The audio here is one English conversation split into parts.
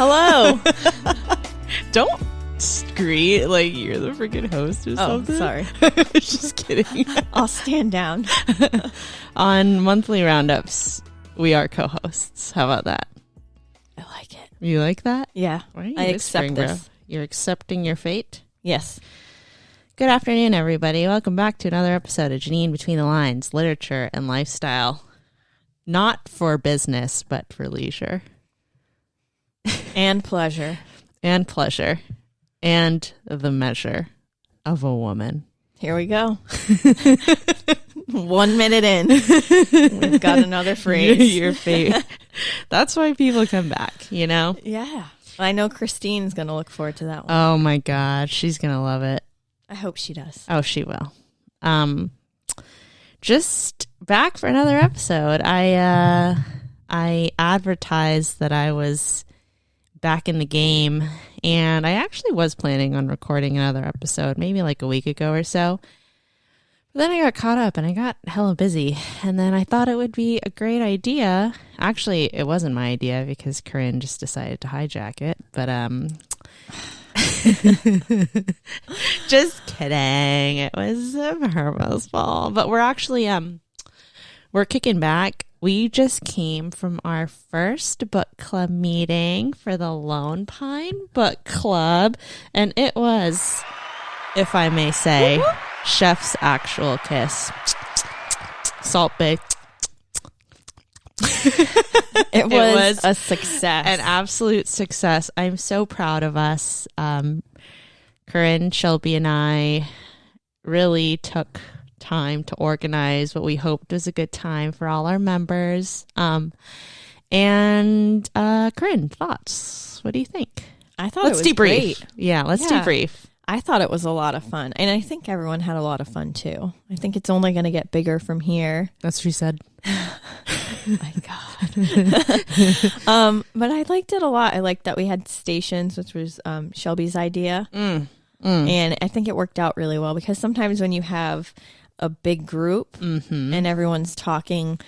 Hello. Don't scream like you're the freaking host or something. Sorry. Just kidding. I'll stand down. On monthly roundups, we are co-hosts. How about that? I like it. You like that? Yeah. Why are you I accept whispering, this. bro? You're accepting your fate? Yes. Good afternoon, everybody. Welcome back to another episode of Janine Between the Lines, Literature and Lifestyle. Not for business, but for leisure. And pleasure. And pleasure. And the measure of a woman. Here we go. 1 minute in. We've got another phrase. Your fate. That's why people come back, you know? Yeah. I know Christine's going to look forward to that one. Oh my God. She's going to love it. I hope she does. Oh, she will. Just back for another episode. I advertised that I was back in the game, and I actually was planning on recording another episode maybe like a week ago or so. But then I got caught up and I got hella busy, and then I thought it would be a great idea. Actually, it wasn't my idea because Corrine just decided to hijack it, but just kidding. It was her fault. But we're actually we're kicking back. We just came from our first book club meeting for the Lone Pine Book Club, and it was, if I may say, chef's actual kiss. Salt Bay. It was a success. An absolute success. I'm so proud of us. Corrine, Shelby, and I really took time to organize what we hoped was a good time for all our members. And Corrine, thoughts? What do you think? I thought Let's it was debrief. great. Yeah, let's debrief. I thought it was a lot of fun. And I think everyone had a lot of fun too. I think it's only going to get bigger from here. That's what she said. My God. But I liked it a lot. I liked that we had stations, which was Shelby's idea. And I think it worked out really well because sometimes when you have a big group and everyone's talking,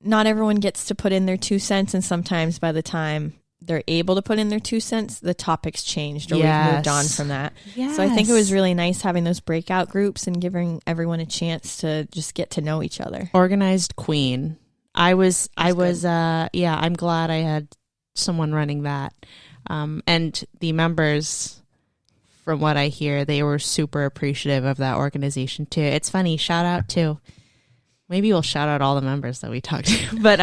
not everyone gets to put in their 2 cents. And sometimes by the time they're able to put in their 2 cents, the topic's changed or we've moved on from that. Yes. So I think it was really nice having those breakout groups and giving everyone a chance to just get to know each other. Organized queen. I'm glad I had someone running that. And the members, from what I hear, they were super appreciative of that organization too. It's funny, maybe we'll shout out all the members that we talked to. But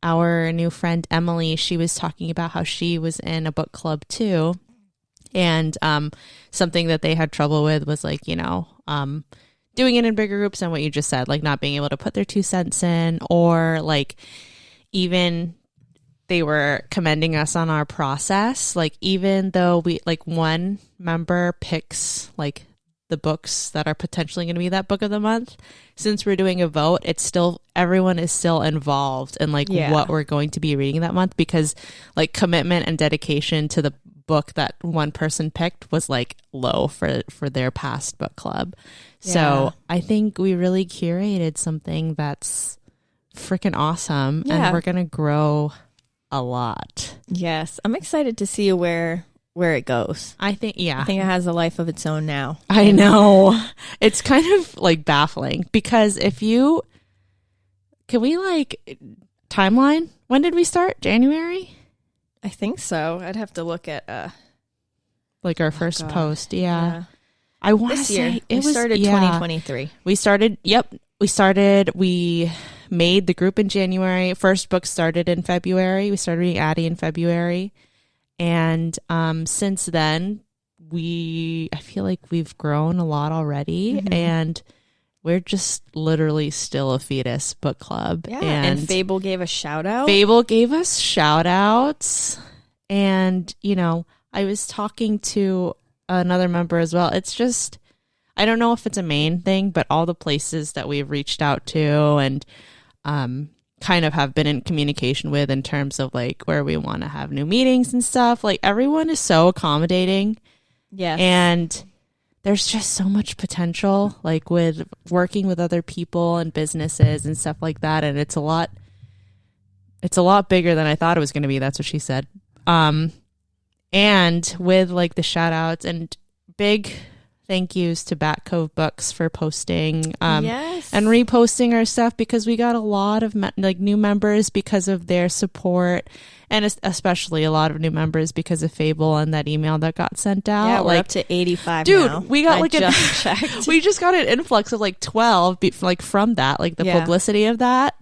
our new friend Emily, she was talking about how she was in a book club too. And something that they had trouble with was like, doing it in bigger groups and what you just said, like not being able to put their 2 cents in, or like even they were commending us on our process. Like even though we like one member picks like the books that are potentially going to be that book of the month, since we're doing a vote, it's still, everyone is still involved in like what we're going to be reading that month, because like commitment and dedication to the book that one person picked was like low for their past book club. So I think we really curated something that's freaking awesome, and we're going to grow a lot. Yes. I'm excited to see where it goes. I think it has a life of its own now. I know. It's kind of like baffling because can we like timeline? When did we start? January? I think so. I'd have to look at like our first post. Yeah. I want to say we started 2023. We made the group in January. First book started in February. We started reading Addie in February. And since then, I feel like we've grown a lot already. And we're just literally still a fetus book club. Yeah, and Fable gave a shout out. Fable gave us shout outs. And, I was talking to another member as well. It's just, I don't know if it's a main thing, but all the places that we've reached out to and kind of have been in communication with in terms of like where we want to have new meetings and stuff, like everyone is so accommodating. Yeah. And there's just so much potential, like with working with other people and businesses and stuff like that. And it's a lot it's a lot bigger than I thought it was going to be. That's what she said. And with like the shout outs and big thank yous to Bat Cove Books for posting and reposting our stuff, because we got a lot of new members because of their support, and especially a lot of new members because of Fable and that email that got sent out. Yeah, we're up to 85 dude, now. we got checked. We just got an influx of like 12 from that, like the publicity of that.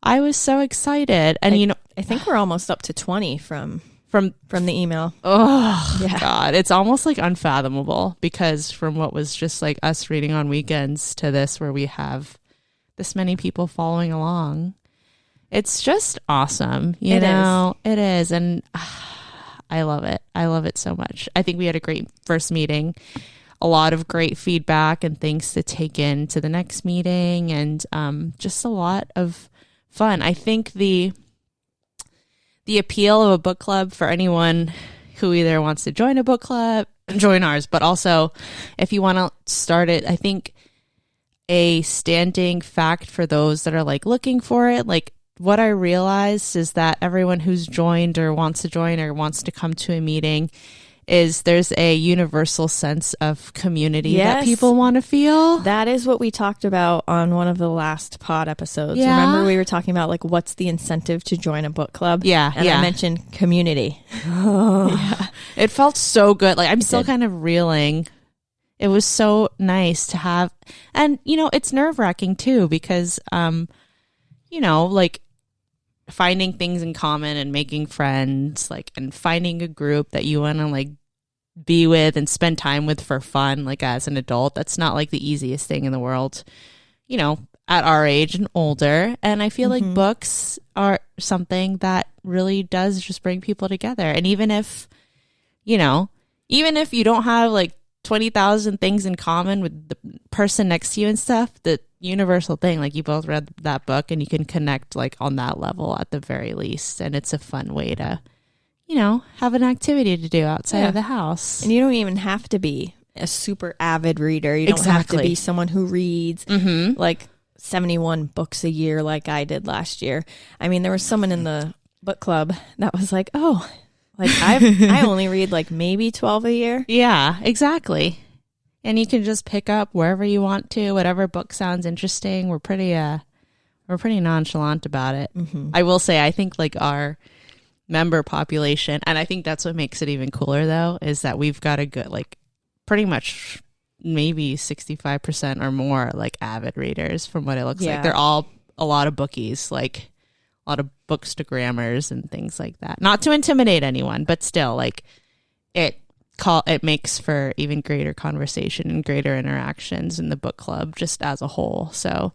I was so excited. And I think we're almost up to 20 from the email. Oh yeah. God, it's almost like unfathomable, because from what was just like us reading on weekends to this, where we have this many people following along, it's just awesome. It is. And I love it so much. I think we had a great first meeting, a lot of great feedback and things to take into the next meeting, and just a lot of fun. I think the appeal of a book club for anyone who either wants to join a book club, join ours, but also if you want to start it, I think a standing fact for those that are like looking for it, like what I realized is that everyone who's joined or wants to join or wants to come to a meeting is there's a universal sense of community that people want to feel. That is what we talked about on one of the last pod episodes. Yeah. Remember we were talking about like what's the incentive to join a book club? Yeah. And I mentioned community. It felt so good. Like I'm still kind of reeling. It was so nice to have, and it's nerve-wracking too, because like finding things in common and making friends, like, and finding a group that you want to like be with and spend time with for fun, like as an adult, that's not like the easiest thing in the world, at our age and older. And I feel like books are something that really does just bring people together. And even if you don't have like 20,000 things in common with the person next to you and stuff, the universal thing, like you both read that book and you can connect like on that level at the very least. And it's a fun way to, have an activity to do outside of the house. And you don't even have to be a super avid reader. You don't have to be someone who reads like 71 books a year like I did last year. I mean, there was someone in the book club that was like, oh, like I only read like maybe 12 a year. Yeah, exactly. And you can just pick up wherever you want to, whatever book sounds interesting. We're pretty nonchalant about it. I will say, I think like our member population, and I think that's what makes it even cooler though, is that we've got a good, like pretty much maybe 65% or more like avid readers from what it looks like. They're all a lot of bookies, like a lot of bookstagrammers and things like that. Not to intimidate anyone, but still like it makes for even greater conversation and greater interactions in the book club just as a whole. So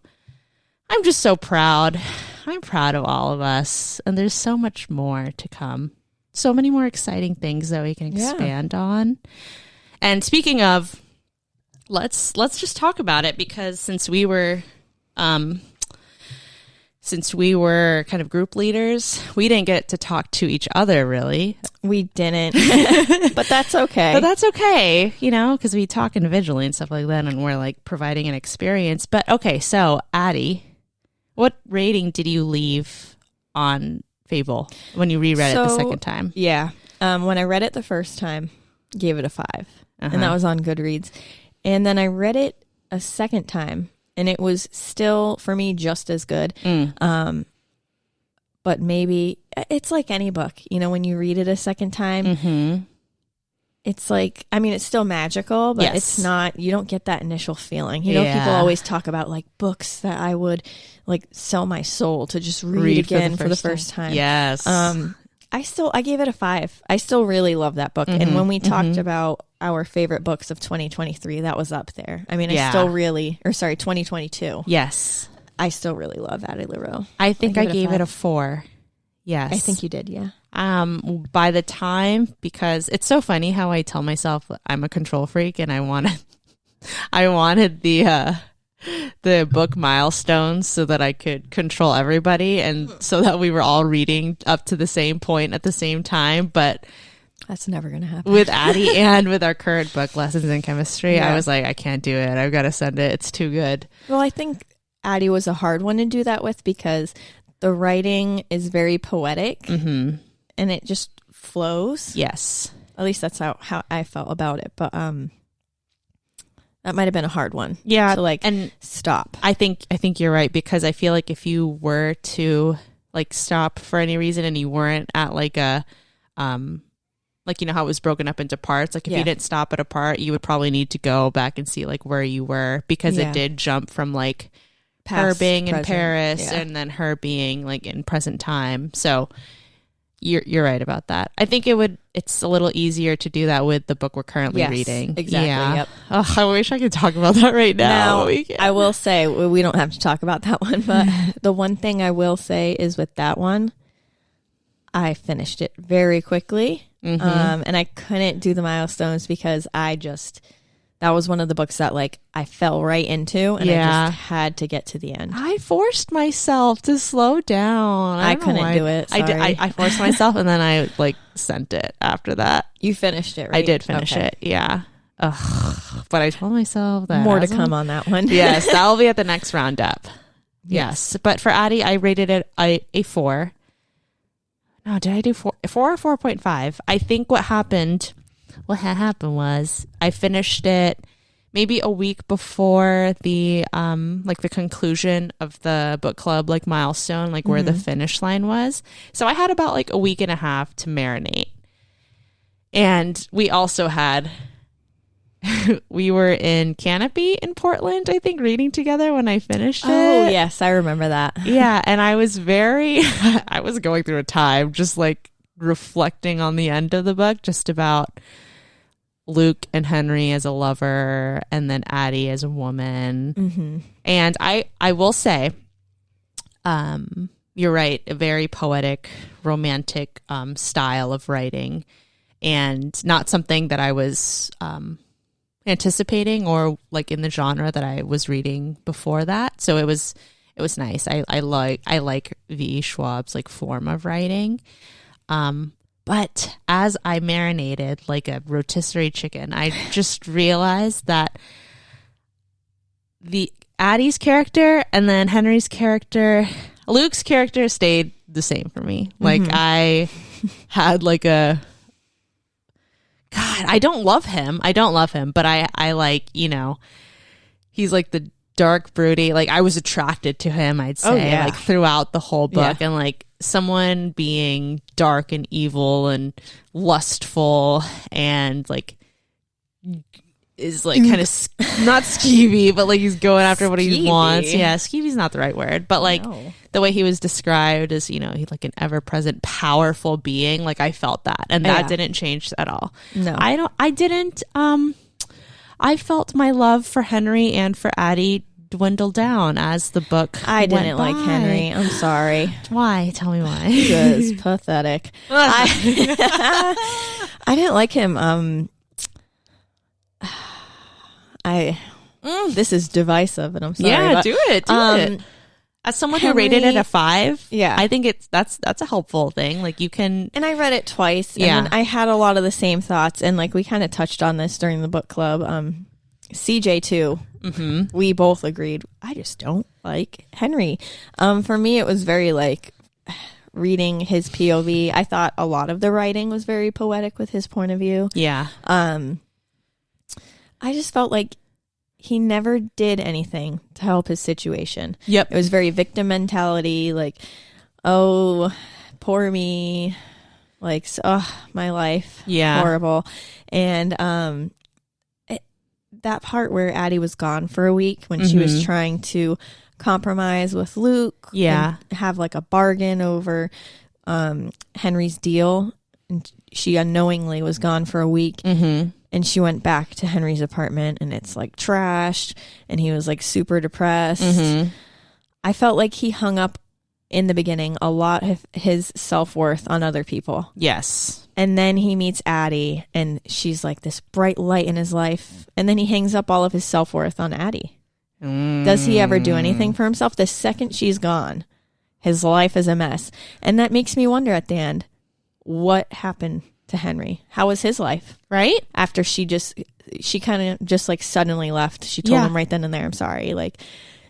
I'm just so proud. I'm proud of all of us. And there's so much more to come. So many more exciting things that we can expand on. And speaking of, let's just talk about it, because since we were kind of group leaders, we didn't get to talk to each other, really. We didn't. But that's okay. Because we talk individually and stuff like that, and we're like providing an experience. But okay, so Addie, what rating did you leave on Fable when you reread it the second time? Yeah. When I read it the first time, gave it a 5. And that was on Goodreads. And then I read it a second time, and it was still, for me, just as good. But maybe, it's like any book. When you read it a second time, it's like, I mean, it's still magical, but it's not, you don't get that initial feeling. People always talk about like books that I would like sell my soul to just read again for the first time. Yes. I gave it a 5. I still really love that book. And when we talked about our favorite books of 2023, that was up there. I mean, I still really, 2022. Yes. I still really love Addie LaRue. I think I gave it a 4. Yes. I think you did, yeah. By the time, because it's so funny how I tell myself I'm a control freak and I wanted the book milestones so that I could control everybody and so that we were all reading up to the same point at the same time. But that's never going to happen. With Addie and with our current book, Lessons in Chemistry, I was like, I can't do it. I've got to send it. It's too good. Well, I think Addie was a hard one to do that with because the writing is very poetic, and it just flows. Yes. At least that's how I felt about it. But that might have been a hard one. Yeah. To like and stop. I think you're right, because I feel like if you were to like stop for any reason and you weren't at like a like, you know how it was broken up into parts, like if you didn't stop at a part, you would probably need to go back and see like where you were, because it did jump from like Past, her being present, in Paris and then her being like in present time. So you're right about that. I think it's a little easier to do that with the book we're currently reading. Exactly. Yeah. Yep. Oh, I wish I could talk about that right now. I will say we don't have to talk about that one, but the one thing I will say is with that one, I finished it very quickly, and I couldn't do the milestones because that was one of the books that like I fell right into, and I just had to get to the end. I forced myself to slow down. I couldn't do it. Sorry. I forced myself, and then I like sent it after that. You finished it, right? I did finish it. Yeah. Ugh. But I told myself that more to come on that one. Yes, that will be at the next roundup. Yes. But for Addie, I rated it a 4. No, did I do 4 or 4.5? I think what happened was I finished it maybe a week before the like the conclusion of the book club like milestone, like where the finish line was. So I had about like a week and a half to marinate. And we also had we were in Canopy in Portland, I think, reading together when I finished it. Oh, yes, I remember that. Yeah, and I was I was going through a time just like reflecting on the end of the book, just about Luke and Henry as a lover, and then Addie as a woman. And I will say, you're right, a very poetic, romantic style of writing, and not something that I was anticipating or like in the genre that I was reading before that. So it was nice. I like V. Schwab's like form of writing. But as I marinated like a rotisserie chicken, I just realized that the Addie's character and then Henry's character, Luke's character stayed the same for me. Like I had like I don't love him, but I like, you know, he's like the dark, broody, like I was attracted to him, I'd say, like throughout the whole book. And like someone being dark and evil and lustful and like is like kind of not skeevy, but like he's going after what he wants. Yeah, skeevy's not the right word, but like the way he was described as, you know, he's like an ever-present powerful being. Like I felt that, and that didn't change at all. No, I didn't. I felt my love for Henry and for Addie dwindle down as the book I didn't like Henry. I'm sorry. Why? Tell me why. He was pathetic. I didn't like him. This is divisive, and I'm sorry. Yeah, but, do it. As someone who rated it a 5, I think that's a helpful thing. Like you can, and I read it twice, and I had a lot of the same thoughts, and like we kind of touched on this during the book club. CJ too. We both agreed. I just don't like Henry. For me, it was very like reading his POV. I thought a lot of the writing was very poetic with his point of view. Yeah. I just felt like he never did anything to help his situation. Yep. It was very victim mentality, like, oh, poor me, like, oh, my life, horrible. And that part where Addie was gone for a week when she was trying to compromise with Luke, and have like a bargain over Henry's deal, and she unknowingly was gone for a week. And she went back to Henry's apartment, and it's like trashed, and he was like super depressed. I felt like he hung up in the beginning a lot of his self-worth on other people. Yes. And then he meets Addie, and she's like this bright light in his life. And then he hangs up all of his self-worth on Addie. Does he ever do anything for himself? The second she's gone, his life is a mess. And that makes me wonder at the end, what happened to Henry? How was his life? Right? After she kind of just like suddenly left. She told him right then and there, I'm sorry. Like,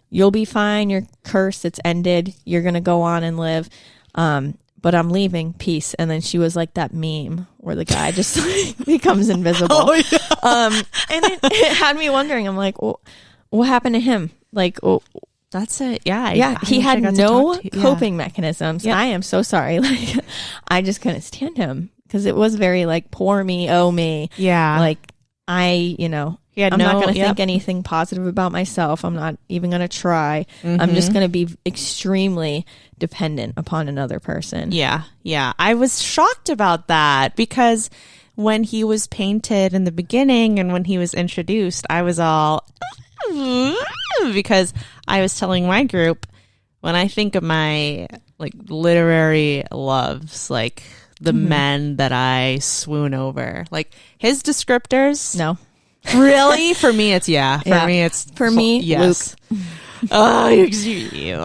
you'll be fine. Your curse, it's ended. You're going to go on and live. But I'm leaving. Peace. And then she was like that meme where the guy just like, becomes invisible. Oh, yeah. And it had me wondering. I'm like, well, what happened to him? Like, well, that's it. Yeah. Yeah. He had no coping mechanisms. Yeah. I am so sorry. Like, I just couldn't stand him because it was very like, poor me, oh me. Yeah. Like, I'm not going to think anything positive about myself. I'm not even going to try. I'm just going to be extremely dependent upon another person. Yeah. Yeah. I was shocked about that because when he was painted in the beginning and when he was introduced, I was all because I was telling my group, when I think of my like literary loves, like the men that I swoon over, like his descriptors. No. Really? For me, it's For me, yes. Luke. Oh, you.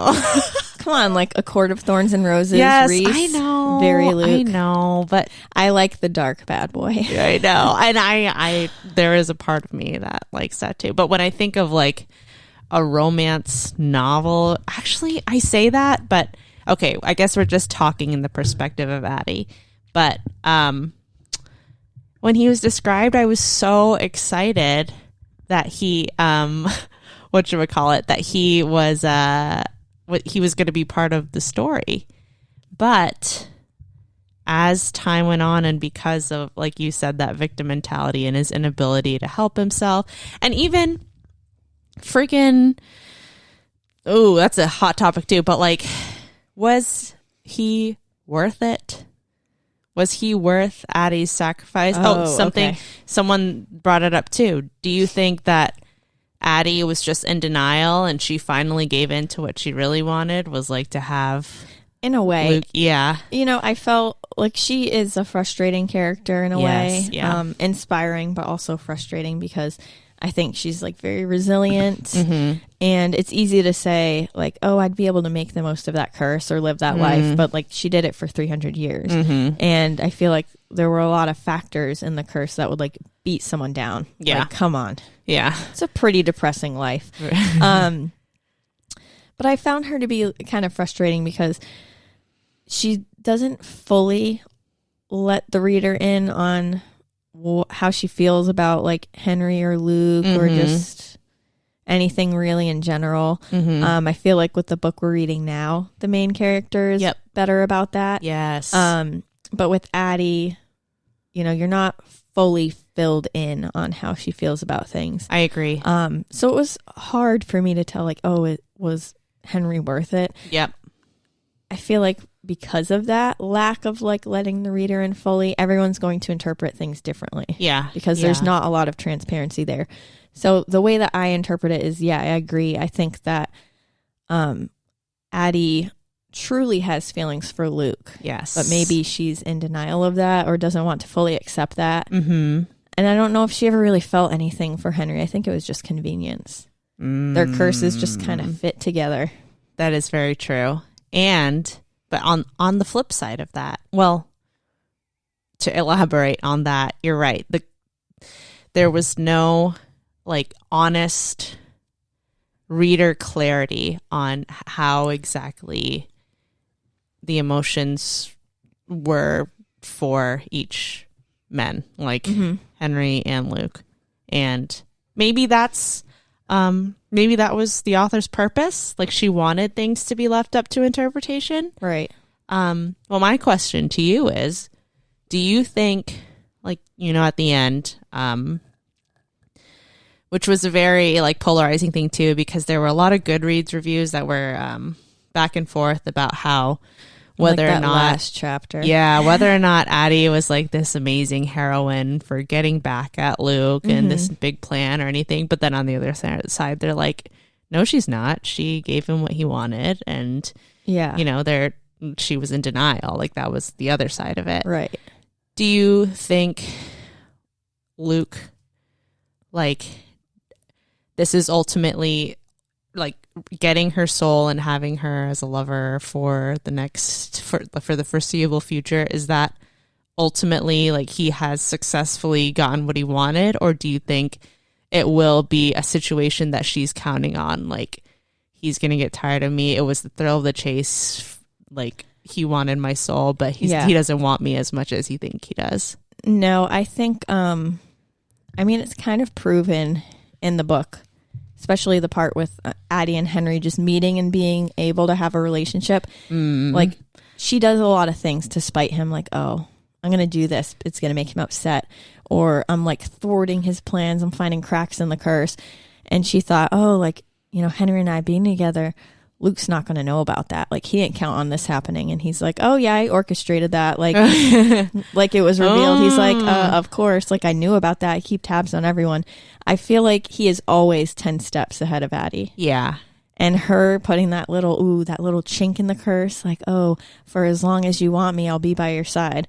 Come on, like A Court of Thorns and Roses. Yes, Reese, I know. Very Luke. I know, but I like the dark bad boy. I know, and I there is a part of me that likes that too. But when I think of like a romance novel, actually, I say that, but okay, I guess we're just talking in the perspective of Addie. But when he was described, I was so excited that he, that he was, he was going to be part of the story. But as time went on, and because of, like you said, that victim mentality and his inability to help himself, and even freaking, oh, that's a hot topic too, but like, was he worth it? Was he worth Addie's sacrifice? Someone brought it up too. Do you think that Addie was just in denial and she finally gave in to what she really wanted, was like to have in a way Luke? Yeah. I felt like she is a frustrating character in a way. Yeah. Inspiring, but also frustrating because I think she's like very resilient, and it's easy to say like, oh, I'd be able to make the most of that curse or live that life. But like she did it for 300 years. And I feel like there were a lot of factors in the curse that would like beat someone down. Yeah. Like, come on. Yeah. It's a pretty depressing life. But I found her to be kind of frustrating because she doesn't fully let the reader in on how she feels about like Henry or Luke or just anything really in general. I feel like with the book we're reading now, the main character is better about that. Yes. But with Addie, you're not fully filled in on how she feels about things. I agree. So it was hard for me to tell like, oh, it was Henry worth it? Yep. I feel like because of that lack of like letting the reader in fully, everyone's going to interpret things differently. Yeah. Because there's not a lot of transparency there. So the way that I interpret it is, I agree. I think that Addie truly has feelings for Luke. Yes. But maybe she's in denial of that or doesn't want to fully accept that. And I don't know if she ever really felt anything for Henry. I think it was just convenience. Their curses just kind of fit together. That is very true. But on the flip side of that, well, to elaborate on that, you're right. There was no like honest reader clarity on how exactly the emotions were for each men, like Henry and Luke. And maybe that was the author's purpose. Like she wanted things to be left up to interpretation. Right. Well, my question to you is, do you think, like, at the end, which was a very like polarizing thing too, because there were a lot of Goodreads reviews that were back and forth about how whether like or not last chapter, whether or not Addie was like this amazing heroine for getting back at Luke and this big plan or anything. But then on the other side, they're like, no, she's not. She gave him what he wanted, and she was in denial. Like that was the other side of it, right? Do you think Luke, like, this is ultimately like getting her soul and having her as a lover for the foreseeable future? Is that ultimately like he has successfully gotten what he wanted, or do you think it will be a situation that she's counting on, like he's going to get tired of me. It was the thrill of the chase. Like, he wanted my soul, but he doesn't want me as much as you think he does. No, I think, it's kind of proven in the book, especially the part with Addie and Henry just meeting and being able to have a relationship. Like, she does a lot of things to spite him. Like, oh, I'm going to do this. It's going to make him upset. Or I'm like thwarting his plans. I'm finding cracks in the curse. And she thought, oh, like, Henry and I being together, Luke's not going to know about that. Like, he didn't count on this happening. And he's like, oh yeah, I orchestrated that. Like, like it was revealed. He's like, of course. Like, I knew about that. I keep tabs on everyone. I feel like he is always 10 steps ahead of Addie. Yeah. And her putting that little chink in the curse. Like, oh, for as long as you want me, I'll be by your side.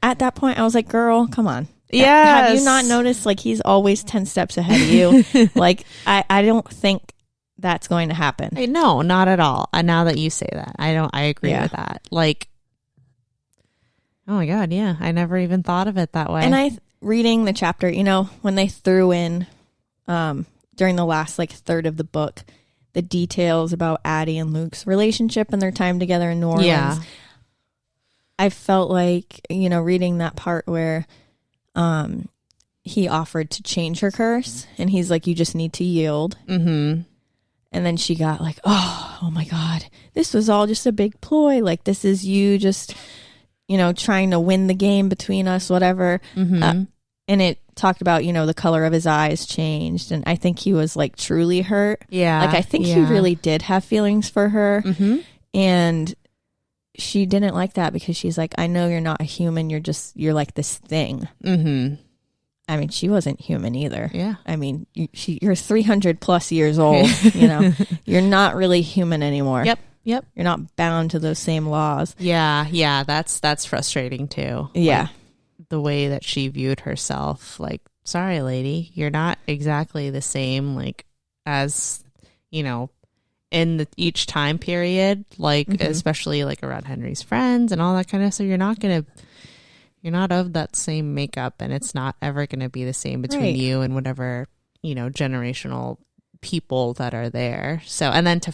At that point, I was like, girl, come on. Yeah. Have you not noticed, like, he's always 10 steps ahead of you? Like, I don't think that's going to happen. No, not at all. Now that you say that, I agree with that. Like, oh my God, yeah, I never even thought of it that way. And reading the chapter, when they threw in during the last like third of the book, the details about Addie and Luke's relationship and their time together in New Orleans, I felt like, reading that part where he offered to change her curse, and he's like, you just need to yield. And then she got like, oh my God, this was all just a big ploy. Like, this is you just, trying to win the game between us, whatever. And it talked about, the color of his eyes changed. And I think he was like truly hurt. Yeah. Like, I think he really did have feelings for her. And she didn't like that because she's like, I know you're not a human. You're like this thing. I mean, she wasn't human either. Yeah. I mean, you're 300 plus years old. You're not really human anymore. Yep. You're not bound to those same laws. Yeah. That's frustrating too. Yeah. Like, the way that she viewed herself. Like, sorry, lady, you're not exactly the same. Like, as in each time period. Like, especially like around Henry's friends and all that kind of stuff. You're not of that same makeup, and it's not ever going to be the same between you and whatever, generational people that are there. So, and then to,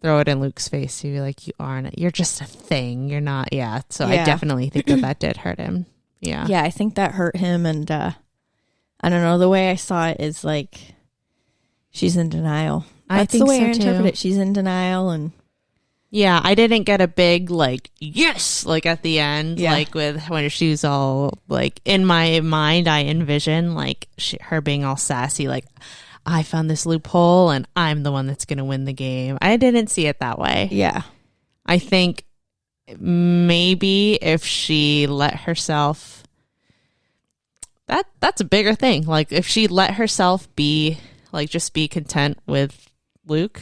throw it in Luke's face to be like, you're just a thing. You're not. Yeah. So I definitely think that did hurt him. Yeah. Yeah. I think that hurt him. And I don't know. The way I saw it is like, she's in denial. That's the way I interpret it. She's in denial. And yeah, I didn't get a big, like, yes, like at the end, like when she's all, like, in my mind, I envision, like, her being all sassy, like, I found this loophole and I'm the one that's going to win the game. I didn't see it that way. Yeah. I think maybe if she let herself, that's a bigger thing. Like, if she let herself be, like, just be content with Luke,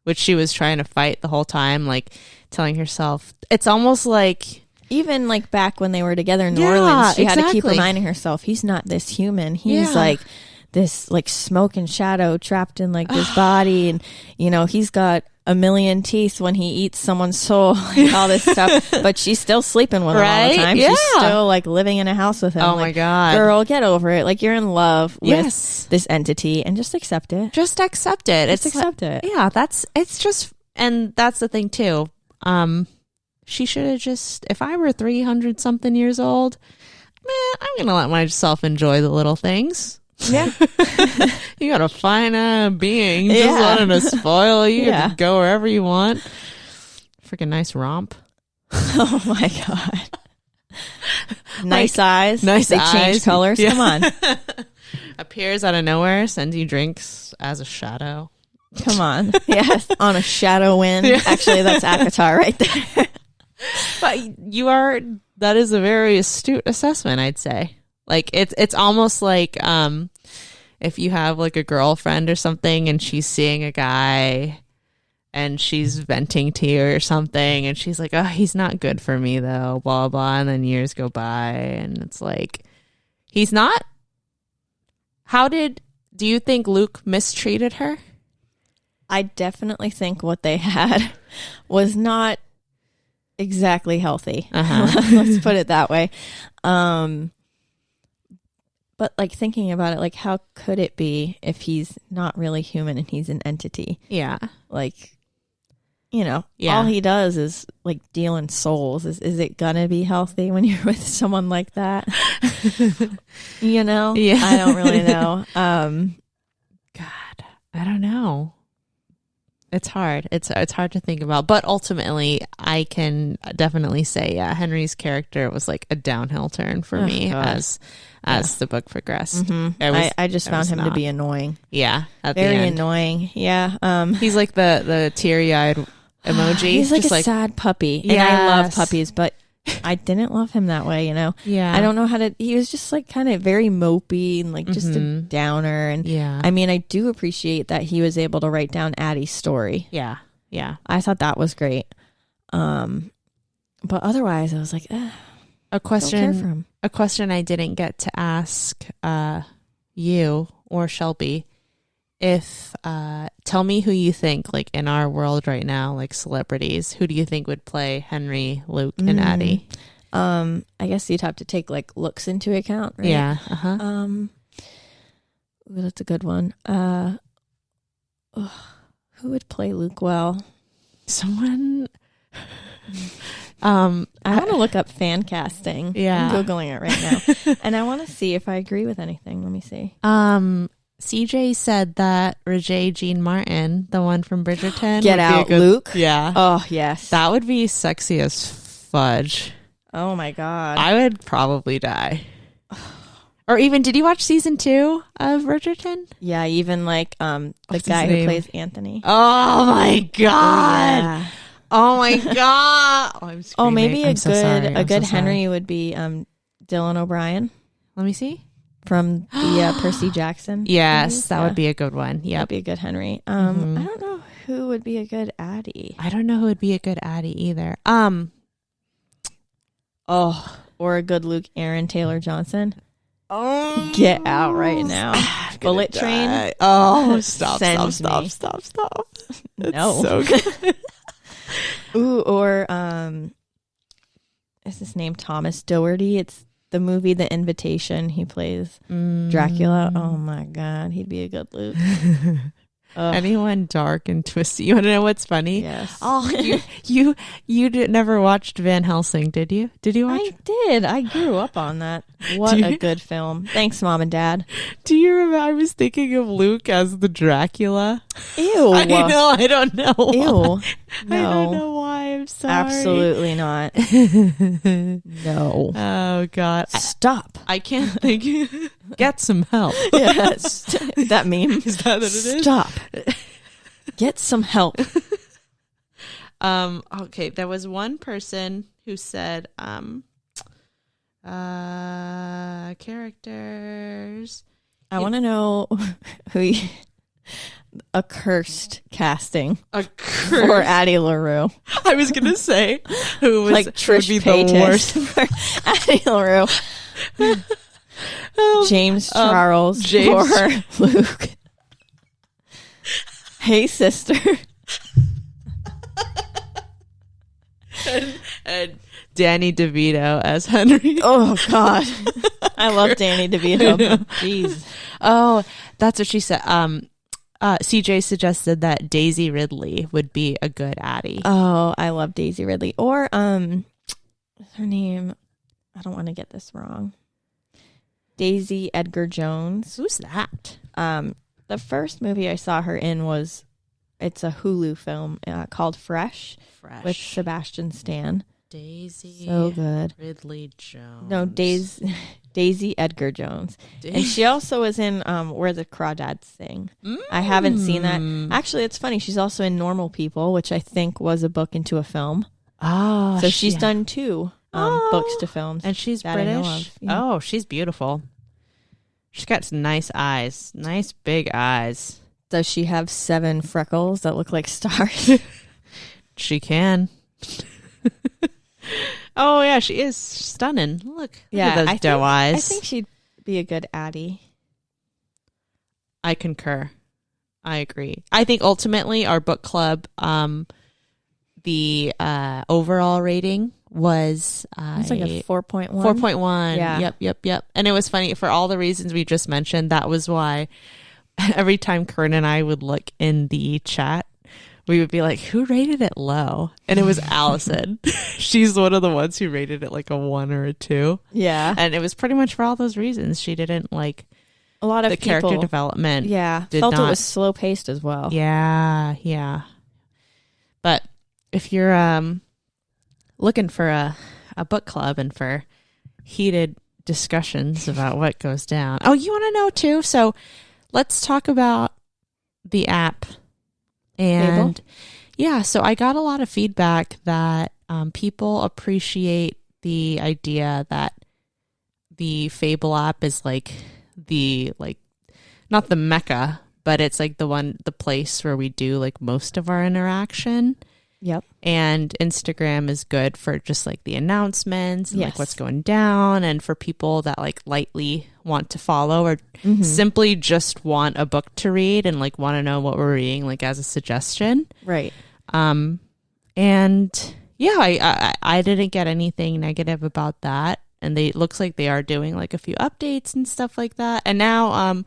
which she was trying to fight the whole time, like telling herself, it's almost like, even like back when they were together in New Orleans, she had to keep reminding herself, he's not this human. He's like this like smoke and shadow trapped in like this body, and he's got a million teeth when he eats someone's soul, like all this stuff. But she's still sleeping with him all the time. Yeah. She's still like living in a house with him. Oh, like, my God. Girl, get over it. Like, you're in love with this entity, and just accept it. Just accept it. Just accept it. Yeah, it's just, and that's the thing too. She should have just, if I were 300 something years old, I'm going to let myself enjoy the little things. Yeah. You got a fine being. Just letting us spoil you. You can go wherever you want. Freaking nice romp. Oh my God. Nice eyes. Nice they eyes. Change colors. Yeah. Come on. Appears out of nowhere, sends you drinks as a shadow. Come on. Yes. On a shadow wind. Yeah. Actually, that's Akatar right there. But that is a very astute assessment, I'd say. Like, it's almost like if you have like a girlfriend or something and she's seeing a guy and she's venting to you or something and she's like, oh, he's not good for me though, blah, blah. And then years go by and it's like, he's not. Do you think Luke mistreated her? I definitely think what they had was not exactly healthy. Let's put it that way. But like thinking about it, like how could it be if he's not really human and he's an entity? Yeah. Like, you know, Yeah. all he does is like deal in souls. Is it gonna be healthy when you're with someone like that? You know? Yeah. I don't really know. God, I don't know. It's hard. It's hard to think about. But ultimately, I can definitely say, yeah, Henry's character was like a downhill turn for me as the book progressed. Mm-hmm. I just found him to be annoying. Yeah. Very annoying. Yeah. He's like the teary-eyed emoji. He's like just a sad puppy. And I love puppies, but I didn't love him that way, you know? Yeah. I don't know how to, he was just like kind of very mopey and like just a downer. And yeah. I mean, I do appreciate that he was able to write down Addie's story. Yeah. Yeah. I thought that was great. But otherwise I was like, a question, don't care for him. A question I didn't get to ask you or Shelby. If tell me who you think, like in our world right now, like celebrities, who do you think would play Henry, Luke, and Addie? I guess you'd have to take like looks into account, right? Yeah. Ooh, that's a good one. Who would play Luke well? Someone. I want to look up fan casting. Yeah. I'm Googling it right now. And I want to see if I agree with anything. Let me see. CJ said that Regé Jean Martin, the one from Bridgerton, Get out, Luke. Yeah. Oh, yes. That would be sexy as fudge. Oh, my God. I would probably die. Or even, did you watch season 2 of Bridgerton? Yeah, even like the What's guy his who name? plays Anthony. Oh, my God. Yeah. Oh, my God. Oh, I'm screaming. Oh, maybe I'm so sorry. a I'm good so sorry. Henry would be Dylan O'Brien Let me see. from the Percy Jackson. Yes, movies. that would be a good one. That'd Yeah. be a good Henry. I don't know who would be a good Addie. I don't know who would be a good Addie either. Or a good Luke Aaron Taylor Johnson. Oh, Get out right now. Bullet Train. Oh, stop. Sends me. No. So good. Ooh, or is his name Thomas Doherty? It's the movie The Invitation. He plays Dracula. Oh my God, he'd be a good Luke. Anyone dark and twisty. You want to know what's funny? Yes. Oh, you never watched Van Helsing, did you? Did you watch? I did. I grew up on that. What a good film. Thanks, Mom and Dad. Do you remember? I was thinking of Luke as the Dracula. Ew. I know. I don't know. Ew. No. No. I don't know why. I'm sorry. Absolutely not. No. Oh God. Stop. I can't think. Get some help. Yes. That meme. Is that what it is? Stop. Get some help. Okay, there was one person who said characters. I want to know who a cursed casting for Addie LaRue. I was gonna say who was Like Trish would be the worst. Paytas for Addie LaRue. James Charles for Luke. Hey, sister. and Danny DeVito as Henry. Oh, God. I love Danny DeVito. Jeez. Oh, that's what she said. CJ suggested that Daisy Ridley would be a good Addie. Oh, I love Daisy Ridley. Or, what's her name? I don't want to get this wrong. Daisy Edgar Jones. Who's that? The first movie I saw her in it's a Hulu film called Fresh with Sebastian Stan. Daisy. So good. Ridley Jones. No, Daisy Edgar Jones. And she also was in Where the Crawdads Sing. I haven't seen that. Actually, it's funny. She's also in Normal People, which I think was a book into a film. Oh, so she's done 2 books to films. And she's that I know British. of. Yeah. Oh, she's beautiful. She's got some nice eyes. Nice big eyes. Does she have 7 freckles that look like stars? She can. Oh, yeah, she is stunning. Look at those doe eyes. I think she'd be a good Addie. I concur. I agree. I think ultimately our book club, the overall rating was It's like a 4.1. 4.1. Yeah. Yep. And it was funny for all the reasons we just mentioned. That was why every time Corrine and I would look in the chat, we would be like, who rated it low? And it was Allison. She's one of the ones who rated it like a 1 or a 2. Yeah. And it was pretty much for all those reasons. She didn't like a lot of the character development. Yeah. Felt it was slow paced as well. Yeah. But if you're looking for a book club and for heated discussions about what goes down. Oh, you want to know too? So let's talk about the app. And Fable? Yeah, so I got a lot of feedback that people appreciate the idea that the Fable app is like not the mecca, but it's like the place where we do like most of our interaction. Yep. And Instagram is good for just like the announcements and yes. like what's going down, and for people that like lightly want to follow or simply just want a book to read and like want to know what we're reading like as a suggestion. Right. And yeah, I didn't get anything negative about that. And it looks like they are doing like a few updates and stuff like that. And now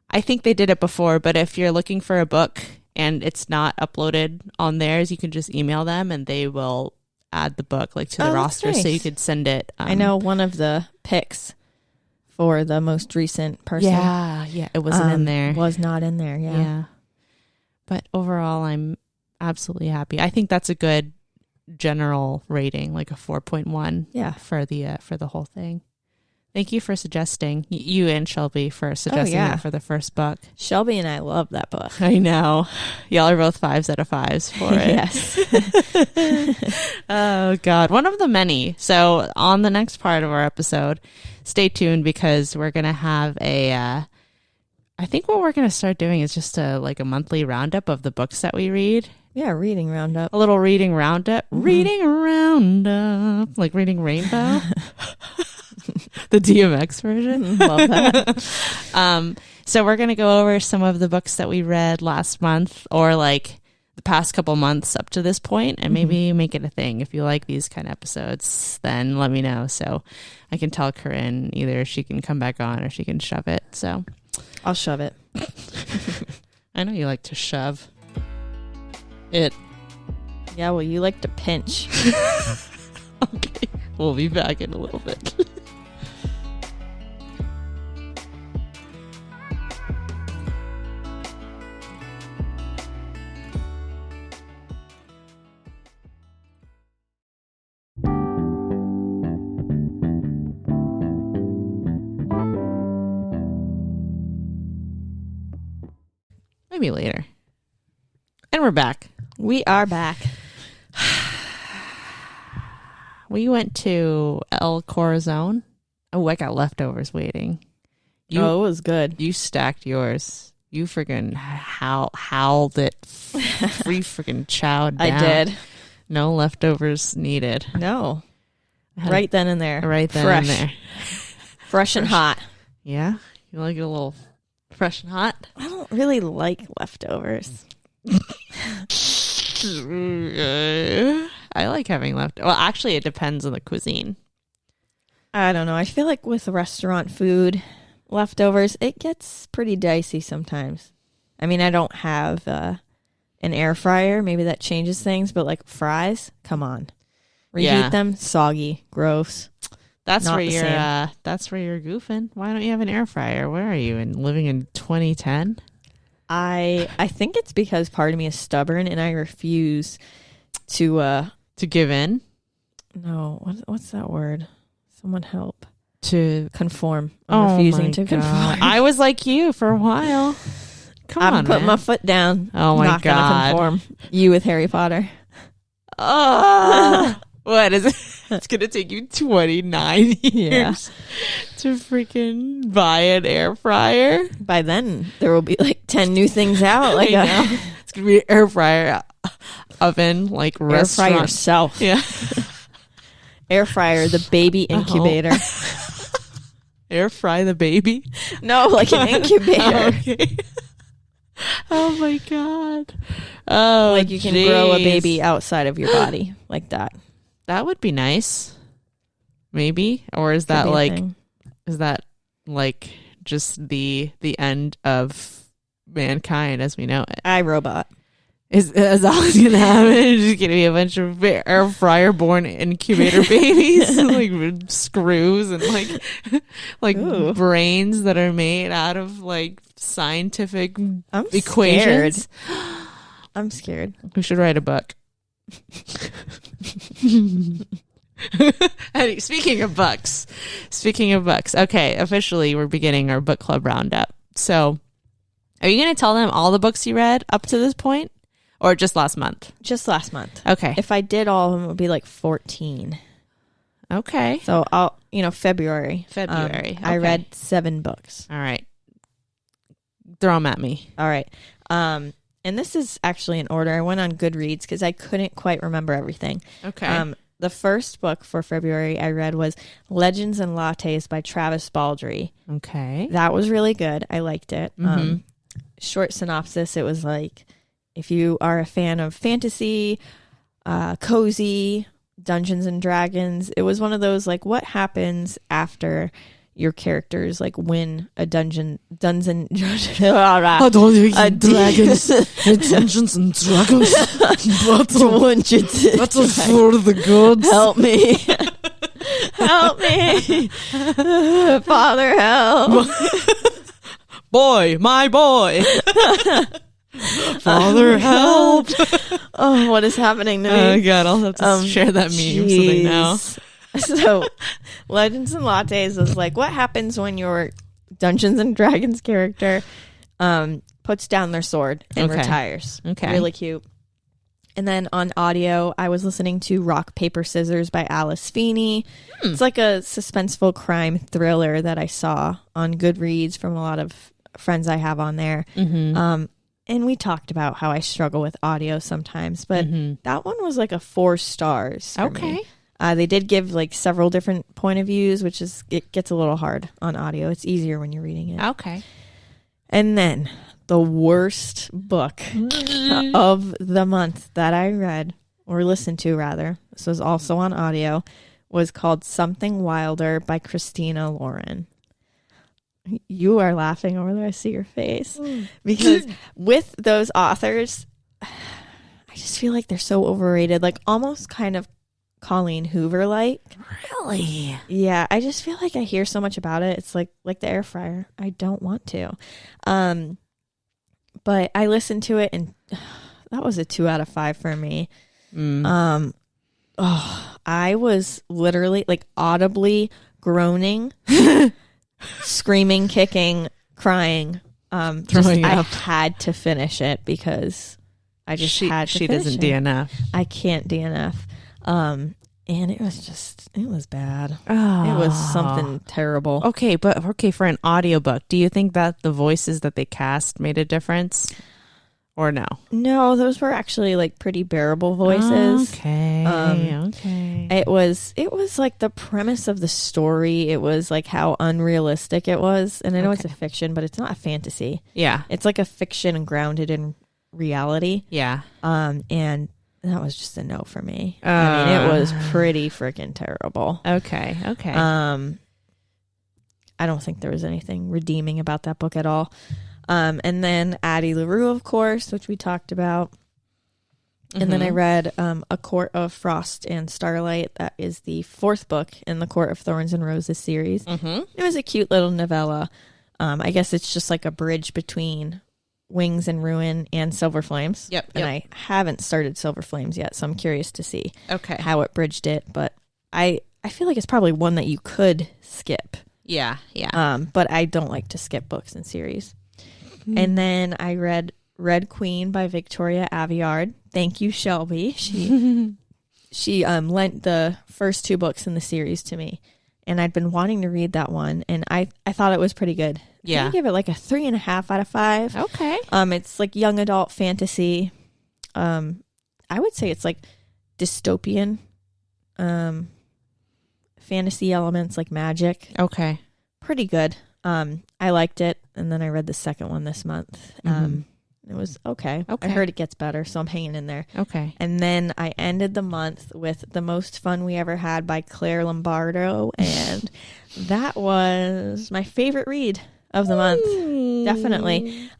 I think they did it before, but if you're looking for a book and it's not uploaded on theirs, you can just email them and they will add the book like to the roster. Nice. So you could send it. I know one of the picks for the most recent person. Yeah. It wasn't in there. Was not in there. Yeah. But overall, I'm absolutely happy. I think that's a good general rating, like a 4.1. Yeah. For the whole thing. Thank you for suggesting, you and Shelby, for suggesting that for the first book. Shelby and I love that book. I know. Y'all are both 5s out of 5s for it. Yes. Oh, God. One of the many. So on the next part of our episode, stay tuned because we're going to have I think what we're going to start doing is just a monthly roundup of the books that we read. Yeah, reading roundup. A little reading roundup. Mm-hmm. Reading roundup. Like reading Rainbow. The DMX version. Love that. So we're going to go over some of the books that we read last month or like the past couple months up to this point and maybe make it a thing. If you like these kind of episodes, then let me know. So I can tell Corrine either she can come back on or she can shove it. So I'll shove it. I know you like to shove it. Yeah, well, you like to pinch. Okay. We'll be back in a little bit. Maybe later. And we're back. We are back. We went to El Corazon. Oh, I got leftovers waiting. It was good. You stacked yours. You freaking howled it. Free freaking chowed down. I did. No leftovers needed. No. Right then and there. Right then Fresh. and there. Fresh and hot. Yeah? You like it a little fresh and hot? I don't really like leftovers. I like having leftovers. Well, actually, it depends on the cuisine. I don't know. I feel like with restaurant food, leftovers, it gets pretty dicey sometimes. I mean, I don't have an air fryer. Maybe that changes things, but like fries, come on. Reheat them, soggy, gross. That's where you're goofing. Why don't you have an air fryer? Where are you? Living in 2010? I think it's because part of me is stubborn and I refuse to give in. No, what's that word? Someone help. To conform. I'm refusing to conform. I was like you for a while. I'm putting my foot down. Oh my not God. Gonna conform. You with Harry Potter. What is it? It's gonna take you 29 years to freaking buy an air fryer. By then, there will be like 10 new things out. Like it's gonna be an air fryer, oven, like air restaurant. Fry yourself. Yeah, air fryer, the baby incubator. Air fry the baby? No, like an incubator. Okay. Oh my God. Oh, like you can grow a baby outside of your body like that. That would be nice. Maybe. Or is that like just the end of mankind as we know it? iRobot. Is always gonna happen? It's just gonna be a bunch of air fryer born incubator babies, like with screws and like Ooh. brains that are made out of like scientific I'm equations. Scared. I'm scared. We should write a book. Eddie, speaking of books. Okay, officially we're beginning our book club roundup. So, are you going to tell them all the books you read up to this point? Or just last month? Just last month. Okay. If I did all of them, it would be like 14. Okay. So I'll, February. Okay. I read 7 books. All right. Throw them at me. All right. And this is actually in order. I went on Goodreads because I couldn't quite remember everything. Okay. The first book for February I read was Legends and Lattes by Travis Baldree. Okay. That was really good. I liked it. Mm-hmm. Short synopsis, it was like, if you are a fan of fantasy, cozy, Dungeons and Dragons, it was one of those like, what happens after your characters like win a Dungeons and Dragons, Dungeons and Dragons, battle for the gods. Help me, help me, Father, help, boy, my boy. Father, help! Oh, what is happening to me? Oh God, I'll have to share that meme so they know. So, Legends and Lattes is like, what happens when your Dungeons and Dragons character puts down their sword and retires? Okay, really cute. And then on audio, I was listening to Rock, Paper, Scissors by Alice Feeney. It's like a suspenseful crime thriller that I saw on Goodreads from a lot of friends I have on there. Mm-hmm. And we talked about how I struggle with audio sometimes, but that one was like a 4 stars for me. They did give like several different point of views, which is, it gets a little hard on audio. It's easier when you're reading it. Okay. And then the worst book of the month that I read, or listened to rather, this was also on audio, was called Something Wilder by Christina Lauren. You are laughing over there. I see your face. Because with those authors, I just feel like they're so overrated. Like almost kind of Colleen Hoover-like. Really? Yeah, I just feel like I hear so much about it. It's like the air fryer. I don't want to. But I listened to it and that was a 2 out of 5 for me. I was literally like audibly groaning, screaming, kicking, crying. Throwing I up. had to finish it because I just had to She finish doesn't it. DNF. I can't DNF. And it was bad. Oh. It was something terrible. Okay, for an audiobook, do you think that the voices that they cast made a difference? Or no? No, those were actually like pretty bearable voices. Okay. Okay. It was like the premise of the story. It was like how unrealistic it was. And I know it's a fiction, but it's not a fantasy. Yeah. It's like a fiction grounded in reality. Yeah. And that was just a no for me. I mean, it was pretty freaking terrible. Okay. Okay. I don't think there was anything redeeming about that book at all. And then Addie LaRue, of course, which we talked about. And then I read A Court of Frost and Starlight. That is the 4th book in the Court of Thorns and Roses series. It was a cute little novella. I guess it's just like a bridge between Wings and Ruin and Silver Flames. Yep. And I haven't started Silver Flames yet, so I'm curious to see how it bridged it. But I feel like it's probably one that you could skip. Yeah. Yeah. But I don't like to skip books and series. And then I read Red Queen by Victoria Aveyard. Thank you, Shelby. She lent the first 2 books in the series to me, and I'd been wanting to read that one, and I thought it was pretty good. Yeah. I give it like a 3.5 out of 5. Okay. It's like young adult fantasy. I would say it's like dystopian fantasy elements, like magic. Okay. Pretty good. I liked it, and then I read the second one this month. It was okay. Okay. I heard it gets better, so I'm hanging in there. Okay. And then I ended the month with The Most Fun We Ever Had by Claire Lombardo, and that was my favorite read of the month. Definitely.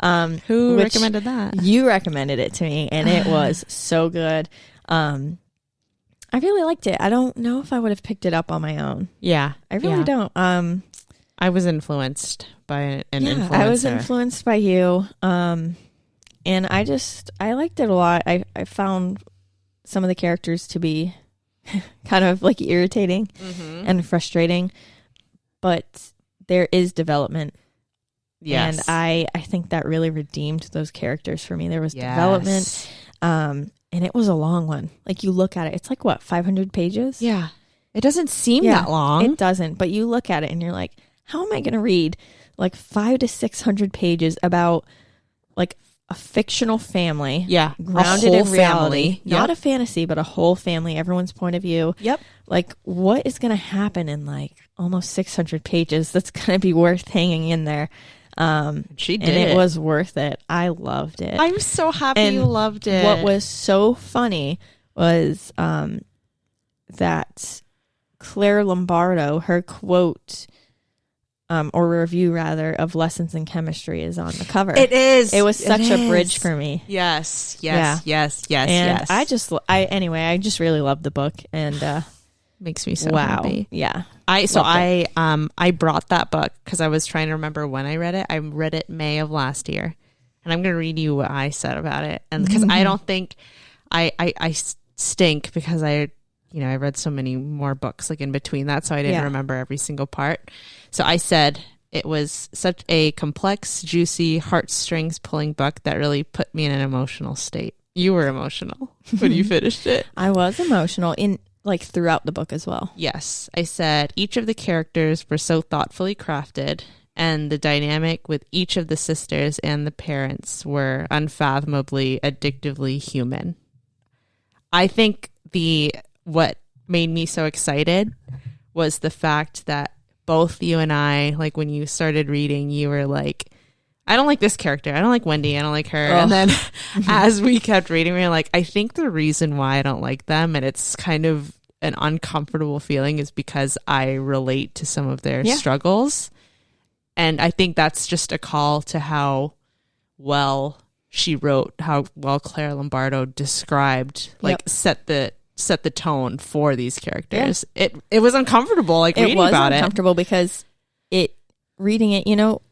Who recommended that? You recommended it to me, and it was so good. I really liked it. I don't know if I would have picked it up on my own. Yeah. I really don't. I was influenced by an influencer. I was influenced by you. And I liked it a lot. I found some of the characters to be kind of like irritating and frustrating, but there is development. Yes. And I think that really redeemed those characters for me. There was development. And it was a long one. Like, you look at it, it's like, what, 500 pages? Yeah. It doesn't seem that long. It doesn't. But you look at it and you're like, how am I going to read like 500 to 600 pages about like a fictional family? Yeah. Grounded in reality. Yep. Not a fantasy, but a whole family, everyone's point of view. Yep. Like, what is going to happen in like almost 600 pages that's going to be worth hanging in there? She did. And it was worth it. I loved it. I'm so happy you loved it. What was so funny was that Claire Lombardo, her quote or review rather of Lessons in Chemistry is on the cover. It is. It was such a bridge for me. Yes. And Yes. I just really loved the book, and makes me so happy. Yeah. I brought that book because I was trying to remember when I read it. I read it May of last year, and I'm going to read you what I said about it. And because I don't think I stink because I read so many more books like in between that, so I didn't remember every single part. So I said it was such a complex, juicy, heartstrings pulling book that really put me in an emotional state. You were emotional when you finished it. I was emotional throughout the book as well. Yes. I said each of the characters were so thoughtfully crafted, and the dynamic with each of the sisters and the parents were unfathomably, addictively human. I think what made me so excited was the fact that both you and I, like when you started reading, you were like, I don't like this character. I don't like Wendy. I don't like her. And then as we kept reading, we were like, I think the reason why I don't like them, and it's kind of an uncomfortable feeling, is because I relate to some of their struggles. And I think that's just a call to how well she wrote, how well Claire Lombardo described, set the tone for these characters. Yeah. It was uncomfortable, reading about it. It was uncomfortable because reading it,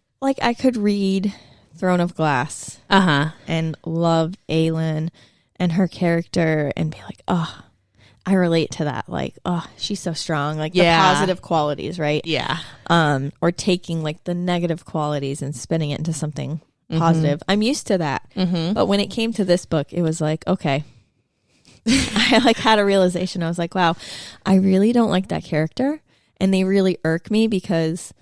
I could read Throne of Glass and love Aelin and her character and be like, oh, I relate to that. Like, oh, she's so strong. Like the positive qualities, right? Yeah. Or taking like the negative qualities and spinning it into something positive. I'm used to that. But when it came to this book, it was like, okay. I had a realization. I was like, wow, I really don't like that character. And they really irk me because,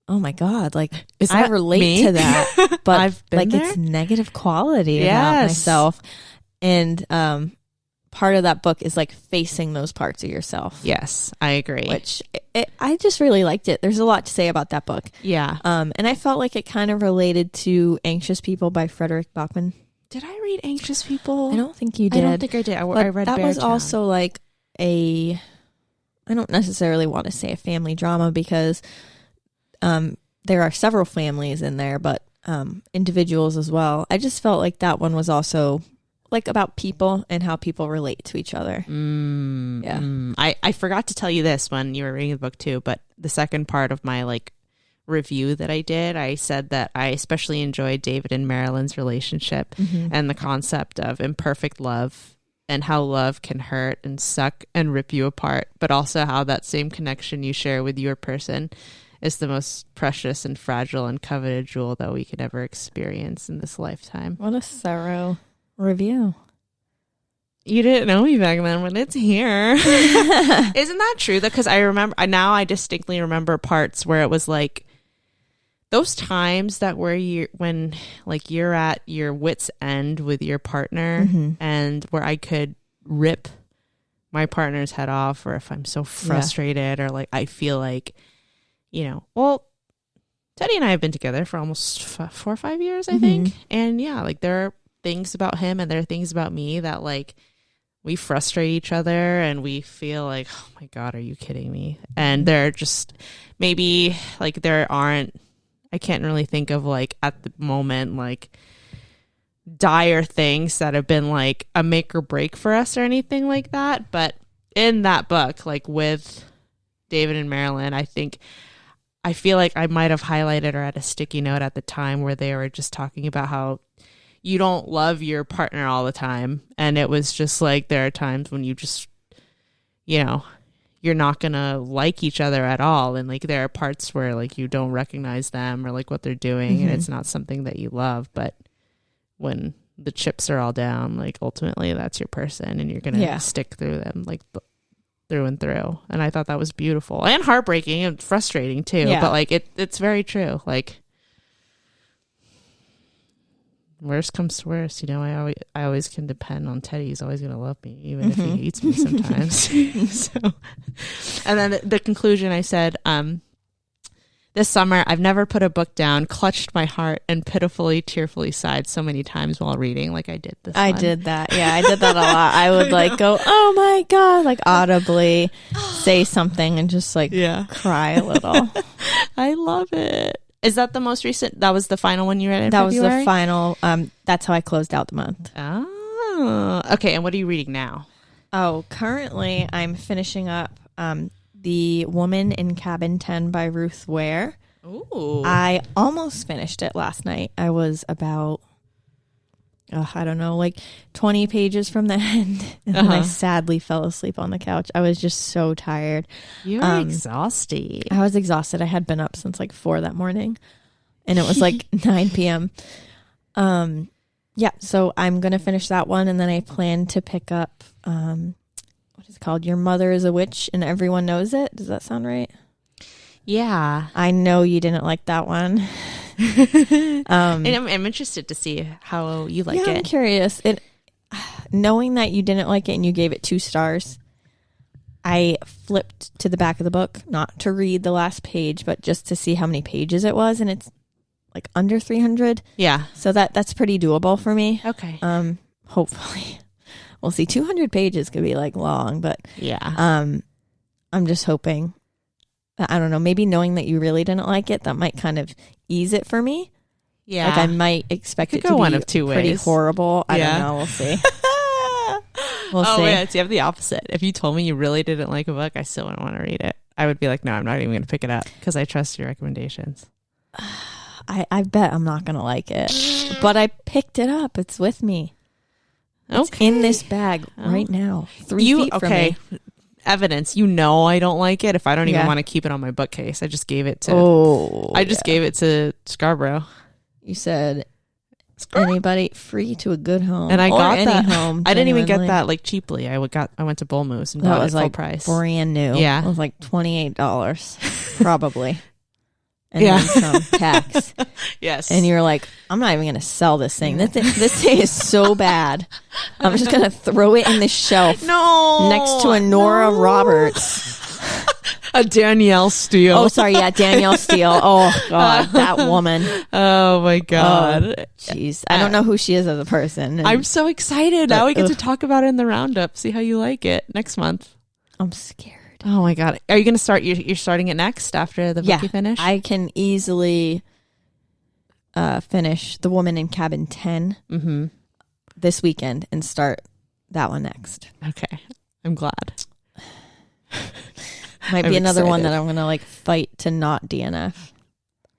oh my God, I relate to that. But I've been there? It's negative quality about myself. And part of that book is facing those parts of yourself. Yes, I agree. Which I just really liked it. There's a lot to say about that book. Yeah. And I felt like it kind of related to Anxious People by Frederick Bachman. Did I read Anxious People? I don't think you did. I don't think I did. I read that was Beartown. also I don't necessarily want to say a family drama because there are several families in there, but individuals as well. I just felt like that one was also about people and how people relate to each other. I forgot to tell you this when you were reading the book too, but the second part of my review that I did, I said that I especially enjoyed David and Marilyn's relationship and the concept of imperfect love and how love can hurt and suck and rip you apart, but also how that same connection you share with your person is the most precious and fragile and coveted jewel that we could ever experience in this lifetime. What a thorough review. You didn't know me back then, but it's here. Isn't that true? Because I distinctly remember parts where it was those times that when you're at your wit's end with your partner and where I could rip my partner's head off, or if I'm so frustrated or I feel Teddy and I have been together for almost 4 or 5 years, I think. And yeah, like there are things about him and there are things about me that like we frustrate each other and we feel like, oh my God, are you kidding me? And there are just maybe like I can't really think of like at the moment like dire things that have been like a make or break for us or anything like that. But in that book, like with David and Marilyn, I feel like I might have highlighted or had a sticky note at the time where they were just talking about how you don't love your partner all the time. And it was just like there are times when you just, you know, you're not going to like each other at all. And like there are parts where like you don't recognize them or like what they're doing and it's not something that you love. But when the chips are all down, like ultimately that's your person and you're going to stick through them like through and through. And I thought that was beautiful and heartbreaking and frustrating too. But like it's very true. Like worst comes to worst, you know, I always can depend on Teddy. He's always going to love me, even if he hates me sometimes. So, and then the conclusion, I said, this summer, I've never put a book down, clutched my heart, and pitifully, tearfully sighed so many times while reading, like I did this I did that. Yeah, I did that a lot. I would like go, oh my God, like audibly say something and just like cry a little. I love it. Is that the most recent? That was the final one you read in February? February? Was the final. That's how I closed out the month. Oh, okay. And what are you reading now? Oh, currently I'm finishing up The Woman in Cabin 10 by Ruth Ware. Ooh. I almost finished it last night. I was about, I don't know, like 20 pages from the end. And then I sadly fell asleep on the couch. I was just so tired. You're exhausted. I was exhausted. I had been up since like 4 that morning. And it was like 9 p.m. Yeah, so I'm going to finish that one. And then I plan to pick up, what is it called? Your Mother is a Witch and Everyone Knows It. Does that sound right? Yeah. I know you didn't like that one. And I'm interested to see how you like it. I'm curious. Knowing that you didn't like it and you gave it 2 stars, I flipped to the back of the book, not to read the last page, but just to see how many pages it was, and it's like under 300. Yeah. So that's pretty doable for me. Okay. Hopefully. We'll see. 200 pages could be like long, but yeah. I'm just hoping. I don't know, maybe knowing that you really didn't like it, that might kind of ease it for me. Yeah. Like I might expect it to be one of 2 pretty ways. horrible. I don't know. We'll see. We'll see. Yeah, so you have the opposite. If you told me you really didn't like a book, I still wouldn't want to read it. I would be like, no, I'm not even going to pick it up because I trust your recommendations. I bet I'm not going to like it. But I picked it up. It's with me. It's in this bag right now. 3 feet from me. Evidence, you know I don't like it if I don't even want to keep it on my bookcase. I just gave it to gave it to Scarborough. You said anybody free to a good home. And I got any that home. I didn't even get that like cheaply. I went to Bull Moose and bought it full price. Brand new. Yeah. It was like $28 probably. And then some tax. Yes. And you're like, I'm not even going to sell this thing. This thing is so bad. I'm just going to throw it in the shelf. No. Next to a Nora Roberts. A Danielle Steele. Oh, sorry. Yeah, Danielle Steele. Oh, God. That woman. Oh, my God. Jeez. I don't know who she is as a person. I'm so excited. Now we get to talk about it in the roundup. See how you like it next month. I'm scared. Oh my God. Are you going to start? You're starting it next after the book you finish? I can easily finish The Woman in Cabin 10 this weekend and start that one next. Okay. I'm glad. Might be another one that I'm going to like fight to not DNF.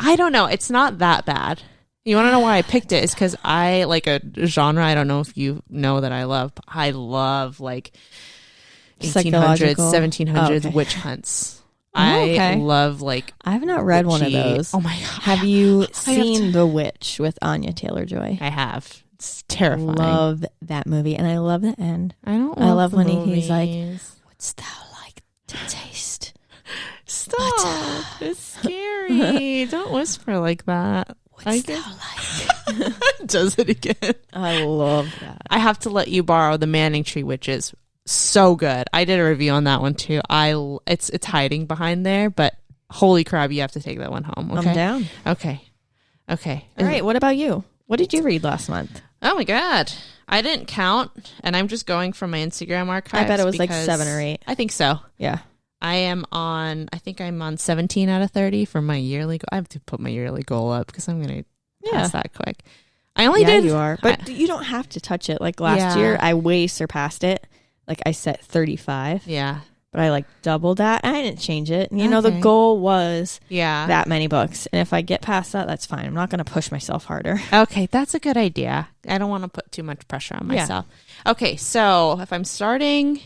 I don't know. It's not that bad. You want to know why I picked it? Is because I like a genre. I don't know if you know that I love. But I love like 1800s, 1700s witch hunts. I love like I have not read one of those. Oh my God. Have you seen The Witch with Anya Taylor-Joy? I have. It's terrifying. Love that movie, and I love the end. I love when he's like, "Wouldst thou like to taste?" Stop. It's scary. Don't whisper like that. Wouldst thou like? Does it again. I love that. I have to let you borrow The Manning Tree Witches. So good. I did a review on that one too. It's hiding behind there, but holy crap, you have to take that one home. Okay? I'm down. Okay. All right. What about you? What did you read last month? Oh my God. I didn't count, and I'm just going from my Instagram archives. I bet it was like 7 or 8. I think so. Yeah. I think I'm on 17 out of 30 for my yearly goal. I have to put my yearly goal up because I'm going to pass that quick. I only did. You are. But you don't have to touch it. Like last year, I way surpassed it. Like I set 35. Yeah. But I like doubled that. And I didn't change it. And, you know, the goal was that many books. And if I get past that, that's fine. I'm not going to push myself harder. Okay. That's a good idea. I don't want to put too much pressure on myself. Yeah. Okay. So if I'm starting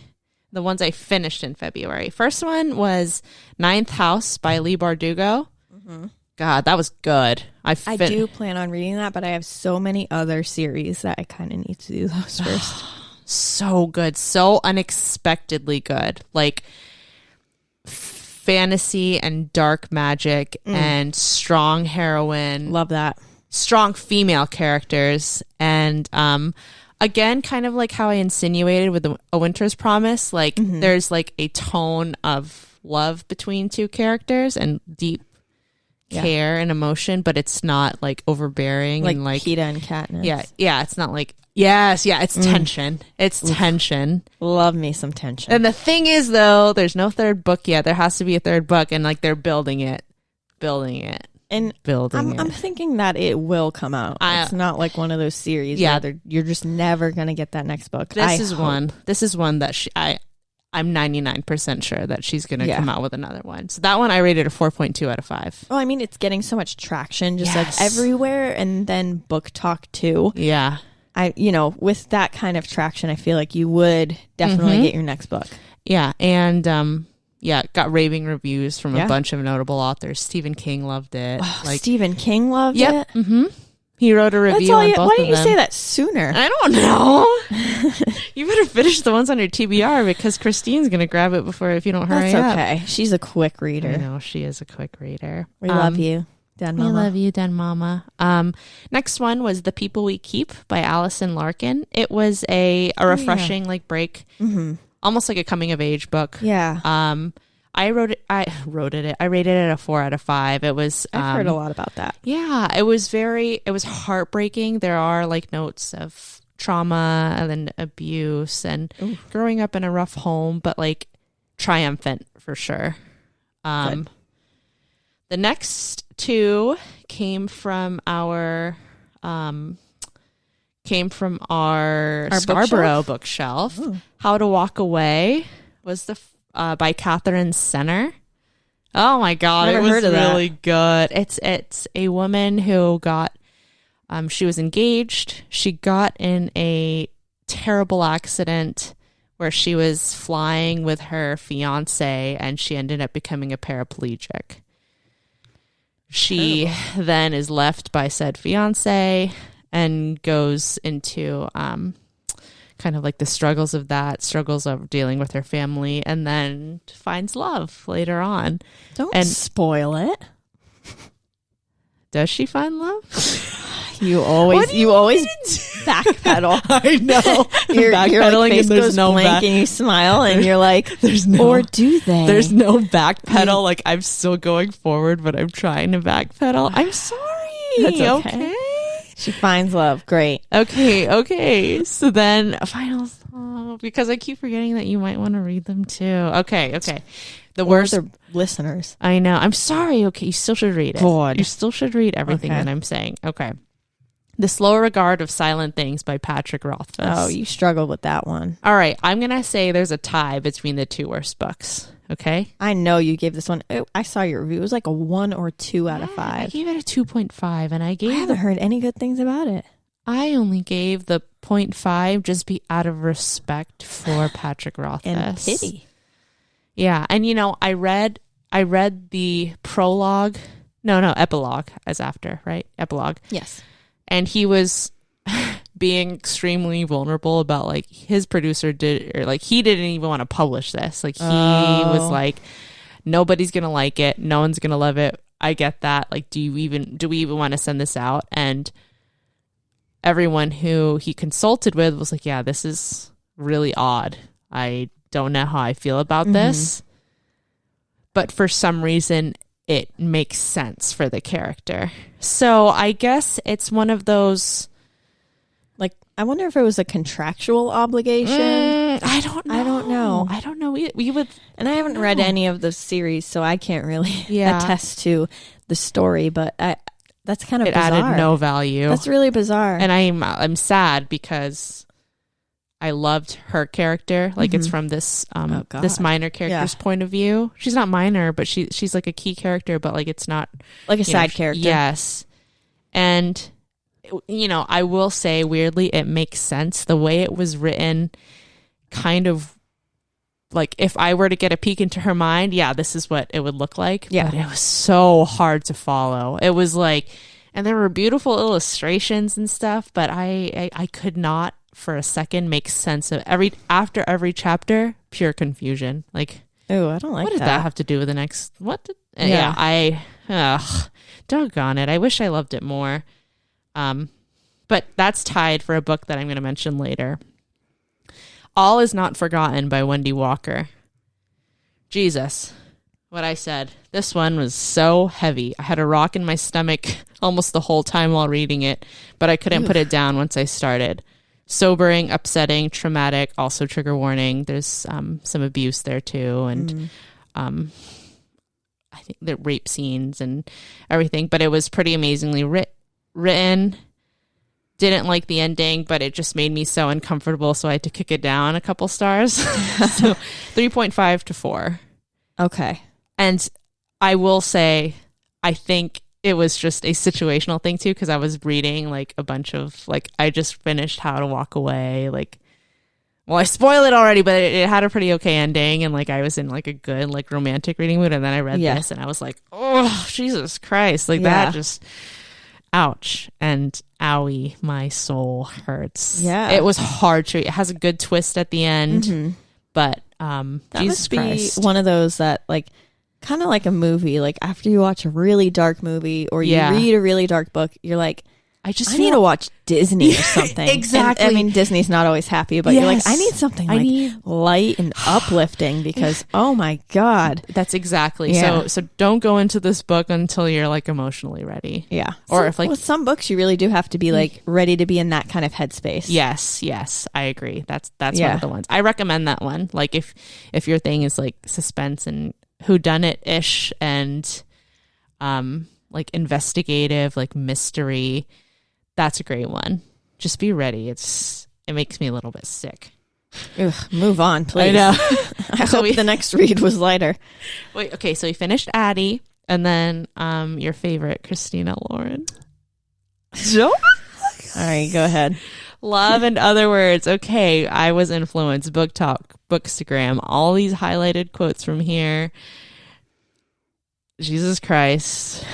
the ones I finished in February, first one was Ninth House by Leigh Bardugo. Mm-hmm. God, that was good. I do plan on reading that, but I have so many other series that I kind of need to do those first. So good. So unexpectedly good. Like fantasy and dark magic and strong heroine. Love that. Strong female characters. And again, kind of like how I insinuated with A Winter's Promise. Like there's like a tone of love between two characters and deep care and emotion, but it's not like overbearing like and like Peeta and Katniss. Yeah, it's not like it's tension. It's tension. Love me some tension. And the thing is though, there's no third book yet. There has to be a third book, and like they're building it. And I'm thinking that it will come out. It's not like one of those series where you're just never gonna get that next book. This is one that I'm 99% sure that she's going to come out with another one. So that one I rated a 4.2 out of 5. Well, I mean, it's getting so much traction just like everywhere, and then Book Talk too. Yeah. With that kind of traction, I feel like you would definitely get your next book. Yeah. And got raving reviews from a bunch of notable authors. Stephen King loved it. Stephen King loved it? Mm-hmm. He wrote a review on both of them. Why didn't you say that sooner? I don't know. You better finish the ones on your TBR because Christine's going to grab it if you don't hurry up. That's okay. She's a quick reader. I know, she is a quick reader. We love you, Den Mama. We love you, Den Mama. Next one was The People We Keep by Allison Larkin. It was a refreshing break, almost like a coming of age book. Yeah. I rated it a 4 out of 5. It was I've heard a lot about that. Yeah, it was heartbreaking. There are notes of trauma and then abuse and growing up in a rough home, but triumphant for sure. The next two came from our Scarborough bookshelf. How to Walk Away was by Catherine Senner. Oh my God, it was really good. It's a woman who got she was engaged. She got in a terrible accident where she was flying with her fiance and she ended up becoming a paraplegic. She then is left by said fiance and goes into kind of the struggles of dealing with her family, and then finds love later on. Don't spoil it. Does she find love? You always backpedal. I know. You're backpedaling, face and there's no blank, and you smile, and you're like, "There's no." Or do they? There's no backpedal. I'm still going forward, but I'm trying to backpedal. I'm sorry. That's okay. She finds love. Great. Okay. So then finals, because I keep forgetting that you might want to read them too. Okay. The worst listeners. I know. I'm sorry. Okay, you still should read it. God. You still should read everything that I'm saying. Okay. The Slow Regard of Silent Things by Patrick Rothfuss. Oh, you struggled with that one. All right. I'm going to say there's a tie between the two worst books. Okay. I know you gave this one. I saw your review. It was like a 1 or 2 out of 5. I gave it a 2.5, and I haven't heard any good things about it. I only gave the 0.5 just be out of respect for Patrick Rothfuss and pity. Yeah, and I read the prologue. No, epilogue as after, right? Epilogue. Yes. And he was being extremely vulnerable about his producer he didn't even want to publish this. He was nobody's gonna like it, no one's gonna love it. I get that. Do we even want to send this out? And everyone who he consulted with was like, yeah, this is really odd. I don't know how I feel about this. But for some reason it makes sense for the character. So I guess it's one of those. Like, I wonder if it was a contractual obligation. I don't know. I don't know. We would, and I haven't read any of the series, so I can't really attest to the story. But that's kind of bizarre. It added no value. That's really bizarre. And I'm sad because I loved her character. Like it's from this this minor character's point of view. She's not minor, but she's like a key character, but like it's not like a side character. Yes. And I will say weirdly it makes sense. The way it was written kind of like if I were to get a peek into her mind, this is what it would look like. Yeah. But it was so hard to follow. It was like, and there were beautiful illustrations and stuff, but I could not for a second make sense of after every chapter, pure confusion. Like, oh, I don't like what did that have to do with the next? Doggone it. I wish I loved it more. But that's tied for a book that I'm going to mention later. All Is Not Forgotten by Wendy Walker. Jesus, what I said. This one was so heavy. I had a rock in my stomach almost the whole time while reading it, but I couldn't put it down once I started. Sobering, upsetting, traumatic, also trigger warning. There's some abuse there too, and I think the rape scenes and everything, but it was pretty amazingly written. Didn't like the ending, but it just made me so uncomfortable, so I had to kick it down a couple stars. So 3.5 to 4. Okay. And I will say, I think it was just a situational thing too, because I was reading like a bunch of I just finished How to Walk Away. I spoiled it already, but it had a pretty okay ending, and I was in a good romantic reading mood, and then I read this, and I was like, oh Jesus Christ, that just. Ouch and owie, my soul hurts. Yeah. It was hard to read. It has a good twist at the end, but that Jesus Christ. Be one of those that kind of like a movie, after you watch a really dark movie or you read a really dark book, you're like, I need to watch Disney or something. Exactly. And, I mean, Disney's not always happy, but you're like, I need something light and uplifting because, oh my God. That's exactly. So don't go into this book until you're emotionally ready. Yeah. Or if with some books, you really do have to be ready to be in that kind of headspace. Yes. I agree. That's one of the ones. I recommend that one. If your thing is suspense and whodunit-ish and investigative, mystery, that's a great one. Just be ready. It makes me a little bit sick. Ugh, move on, please. I know. I hope the next read was lighter. Wait, okay, so we finished Addie, and then your favorite, Christina Lauren. All right, go ahead. Love and Other Words. Okay, I was influenced. Book Talk, Bookstagram, all these highlighted quotes from here. Jesus Christ.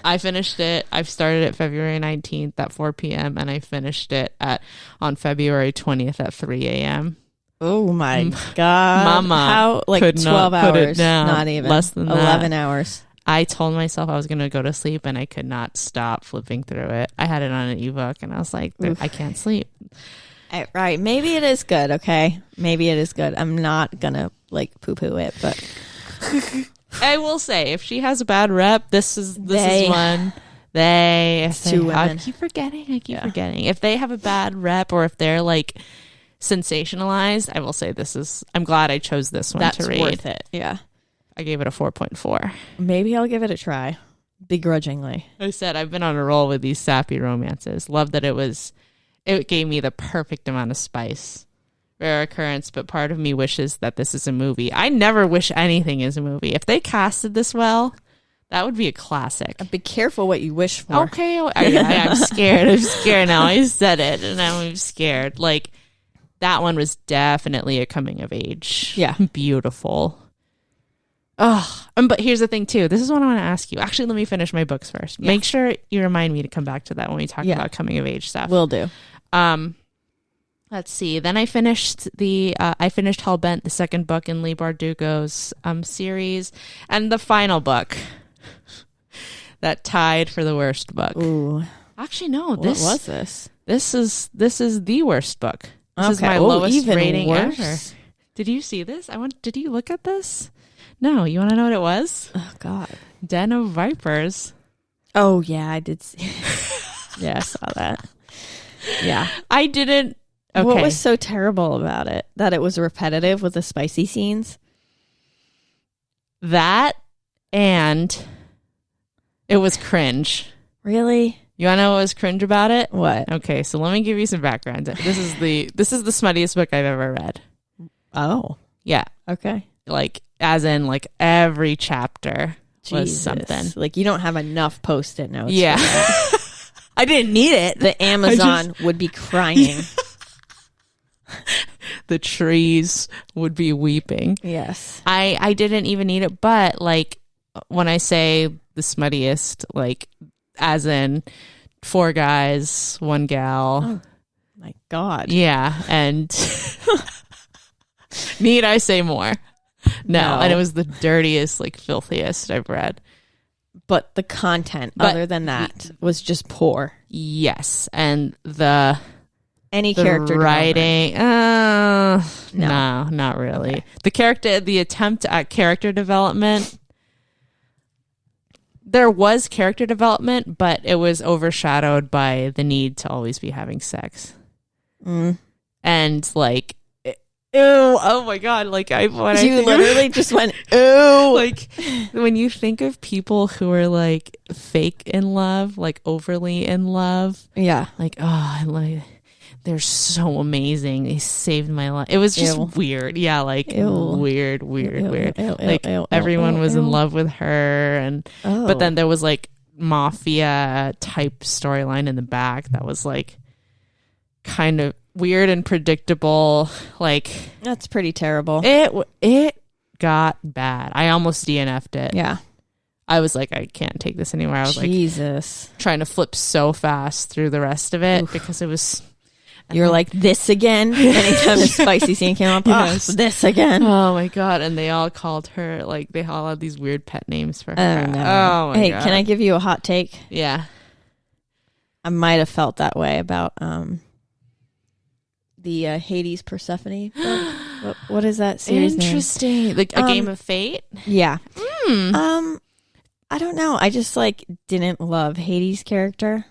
I finished it. I've started it February 19th at 4 p.m. and I finished it on February 20th at 3 a.m. Oh my God. Mama. How, 12 hours. Not even. Less than 11 hours. I told myself I was going to go to sleep and I could not stop flipping through it. I had it on an ebook and I was like, I can't sleep. Right. Maybe it is good. Okay. Maybe it is good. I'm not going to poo-poo it, but... I will say, if she has a bad rep, this is one. Two women. I keep forgetting. If they have a bad rep or if they're sensationalized, I will say I'm glad I chose this one to read. That's worth it. Yeah. I gave it a 4.4. Maybe I'll give it a try. Begrudgingly. I said I've been on a roll with these sappy romances. Love that it gave me the perfect amount of spice. Rare occurrence, but part of me wishes that this is a movie. I never wish anything is a movie. If they casted this well, that would be a classic. Be careful what you wish for. Okay. I'm scared. I'm scared now. I said it, and now I'm scared. That one was definitely a coming of age. Yeah. Beautiful. Oh, but here's the thing, too. This is what I want to ask you. Actually, let me finish my books first. Yeah. Make sure you remind me to come back to that when we talk about coming of age stuff. Will do. Let's see. Then I finished Hellbent, the second book in Leigh Bardugo's series, and the final book that tied for the worst book. Ooh. Actually, no. What was this? This is the worst book. This is my lowest rating worse? ever. Did you see this? Did you look at this? No, you want to know what it was? Oh, God. Den of Vipers. Oh, yeah, I did see. Yeah, I saw that. Yeah. I didn't. Okay. What was so terrible about it? That it was repetitive with the spicy scenes? That, and it was cringe. Really? You want to know what was cringe about it? What? Okay, so let me give you some background. This is the smuttiest book I've ever read. Oh. Yeah. Okay. Like, as in, like, every chapter was Jesus. something. Like, you don't have enough Post-it notes. Yeah. I didn't need it. The Amazon would be crying. The trees would be weeping. Yes. I didn't even need it, but, like, when I say the smuttiest, like, as in 4 guys, 1 gal. Oh, my God. Yeah, and need I say more? No, and it was the dirtiest, like, filthiest I've read. But the content, other than that, was just poor. Yes, and Any character writing, No. not really. Okay. The attempt at character development, there was character development, but it was overshadowed by the need to always be having sex. And, like, ew, oh my God, like, You literally just went, ew. Like, when you think of people who are, like, fake in love, like, overly in love. Yeah. Like, oh, like, they're so amazing. They saved my life. It was just weird. Yeah, like, weird. Like, everyone was in love with her. And but then there was, like, mafia type storyline in the back that was, like, kind of weird and predictable. Like, that's pretty terrible. It got bad. I almost DNF'd it. Yeah. I was like, I can't take this anymore. I was Jesus. like trying to flip so fast through the rest of it because it was. You're like, this again? Anytime a spicy scene came up, yes. This again? Oh my God. And they all called her, like, they all had these weird pet names for her. Oh, no. Oh my God. Can I give you a hot take? Yeah. I might have felt that way about the Hades Persephone. What is that series Interesting. name? Like a Game of Fate? Yeah. I don't know. I just, like, didn't love Hades' character.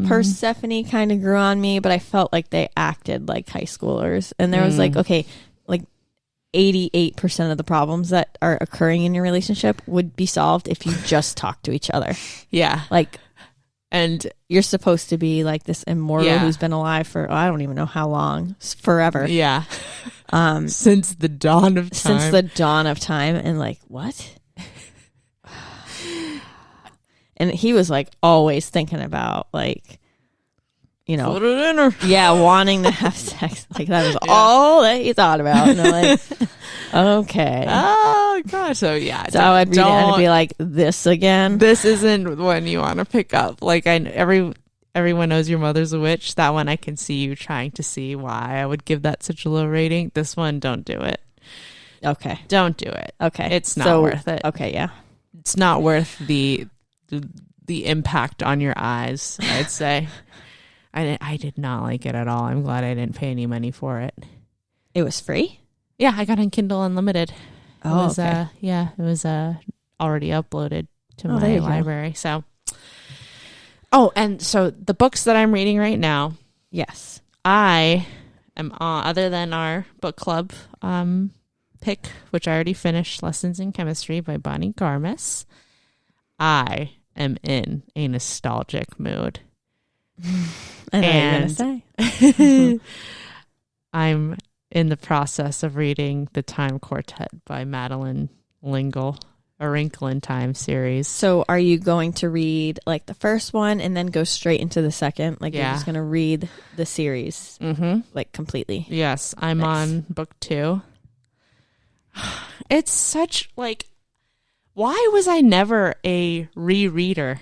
Persephone kind of grew on me, but I felt like they acted like high schoolers. And there was like, okay, like 88% of the problems that are occurring in your relationship would be solved if you just talk to each other. Yeah. Like, and you're supposed to be like this immortal who's been alive for, I don't even know how long, forever. Yeah. Since the dawn of time. And like, what? And he was like always thinking about, like, you know, wanting to have sex. Like, that was all that he thought about. And I'm like, okay. Oh gosh. So yeah. So I'd read it and be like, this again. This isn't one you want to pick up. Like, everyone knows your mother's a witch. That one I can see you trying to see why I would give that such a low rating. This one, don't do it. Okay. Don't do it. Okay. It's not worth it. Okay, yeah. It's not worth the impact on your eyes, I'd say. I did not like it at all. I'm glad I didn't pay any money for it. It was free? Yeah, I got on Kindle Unlimited. Oh, okay. It was already uploaded to my library. So, and so the books that I'm reading right now. Yes. I am other than our book club pick, which I already finished, Lessons in Chemistry by Bonnie Garmis. I am in a nostalgic mood. I know what you're going to say. I'm in the process of reading The Time Quartet by Madeline L'Engle, a Wrinkle in Time series. So are you going to read like the first one and then go straight into the second? Like, you're just going to read the series like completely? Yes, I'm on book 2. It's such, like, why was I never a rereader?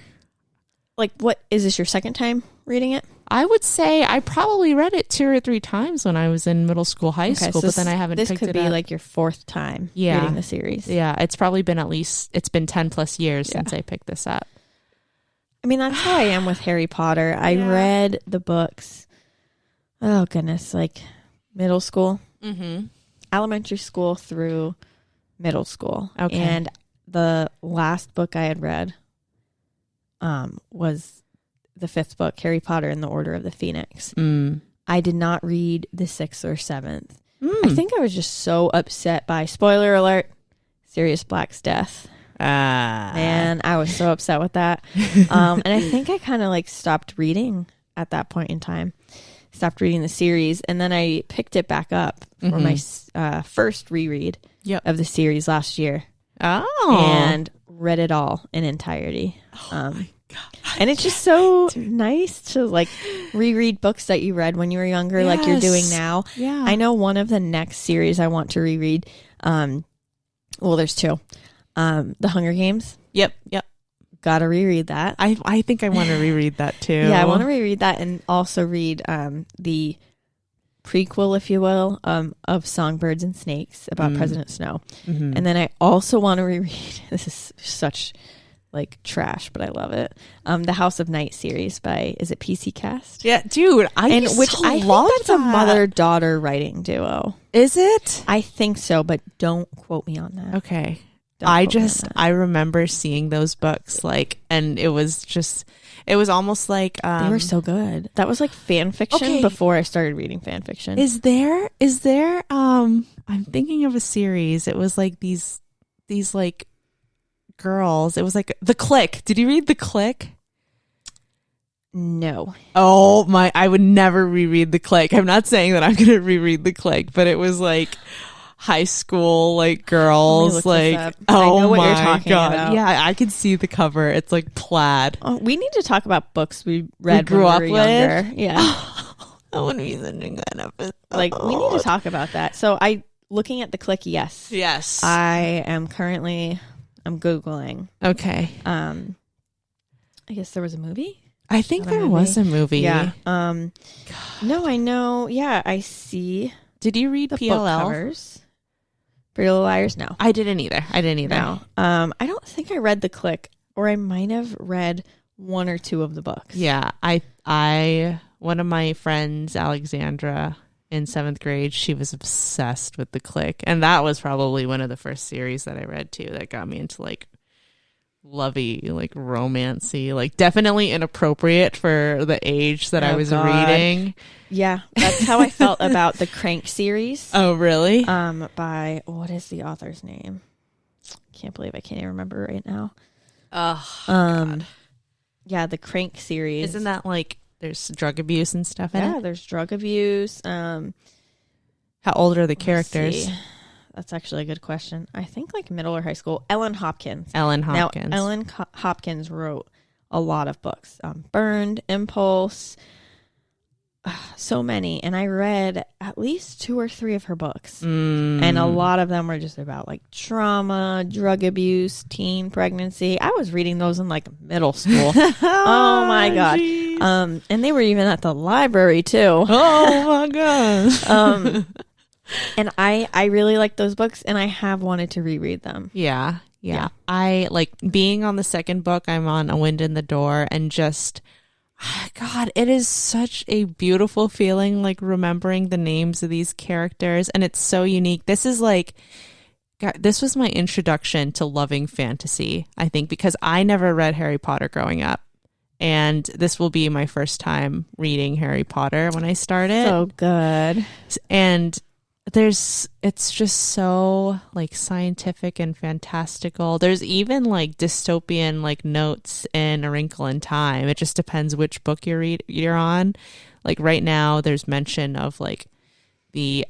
Like, what is this, your second time reading it? I would say I probably read it 2 or 3 times when I was in middle school, high school, but then I haven't picked it up. This could be like your 4th time reading the series. Yeah, it's probably been it's been 10 plus years since I picked this up. I mean, that's how I am with Harry Potter. I read the books, oh goodness, like middle school. elementary school through middle school. Okay. And the last book I had read was the 5th book, Harry Potter and the Order of the Phoenix. I did not read the 6th or 7th. I think I was just so upset by, spoiler alert, Sirius Black's death. And I was so upset with that. And I think I kind of like stopped reading at that point in time. Stopped reading the series. And then I picked it back up for my first reread of the series last year. And read it all in entirety. My God. And it's just so nice to like reread books that you read when you were younger, like you're doing now. Yeah. I know one of the next series I want to reread. Well, there's 2. The Hunger Games. Yep. Gotta reread that. I think I want to reread that too. Yeah, I want to reread that and also read the prequel, if you will, of Songbirds and Snakes about President Snow. And then I also want to reread, this is such like trash, but I love it, the House of Night series by, is it PC Cast? Yeah, dude, I think that's a mother-daughter writing duo. Is it? I think so, but don't quote me on that. Okay. I remember seeing those books, like, and it was almost like they were so good. That was like fan fiction before I started reading fan fiction. Is there I'm thinking of a series. It was like these like girls. It was like The Click. Did you read The Click? No. Oh my, I would never reread The Click. I'm not saying that I'm going to reread The Click, but it was like high school like girls, like, oh my God. About. Yeah, I could see the cover. It's like plaid. Oh, we need to talk about books we read when we were younger. Yeah. That would be such a good episode. Like, we need to talk about that. So looking at The Click, yes. I am currently, I'm Googling. Okay. I guess there was a movie? I think there was a movie. Yeah. No, I know. Yeah, I see. Did you read the PLL? Book covers? Pretty Little Liars? No. I didn't either. No. I don't think I read The Click, or I might have read 1 or 2 of the books. Yeah. I one of my friends, Alexandra, in 7th grade, she was obsessed with The Click. And that was probably one of the first series that I read too that got me into like lovey, like romancy, like definitely inappropriate for the age that I was reading. Yeah, that's how I felt about the Crank series. Oh, really? By, what is the author's name? Can't believe I can't even remember right now. Oh, God. Yeah, the Crank series. Isn't that like there's drug abuse and stuff in it? Yeah, there's drug abuse. How old are the characters? That's actually a good question. I think like middle or high school. Ellen Hopkins. Now, Ellen Hopkins wrote a lot of books. Burned, Impulse, so many. And I read at least 2 or 3 of her books. And a lot of them were just about like trauma, drug abuse, teen pregnancy. I was reading those in like middle school. Oh my God. And they were even at the library too. Oh my God. And I really like those books, and I have wanted to reread them. Yeah. I like being on the second book. I'm on A Wind in the Door, and just, God, it is such a beautiful feeling, like remembering the names of these characters, and it's so unique. This is like, God, this was my introduction to loving fantasy, I think, because I never read Harry Potter growing up. And this will be my first time reading Harry Potter when I start it. So good. And it's just so like scientific and fantastical. There's even like dystopian like notes in A Wrinkle in Time. It just depends which book you're on. Like right now there's mention of like the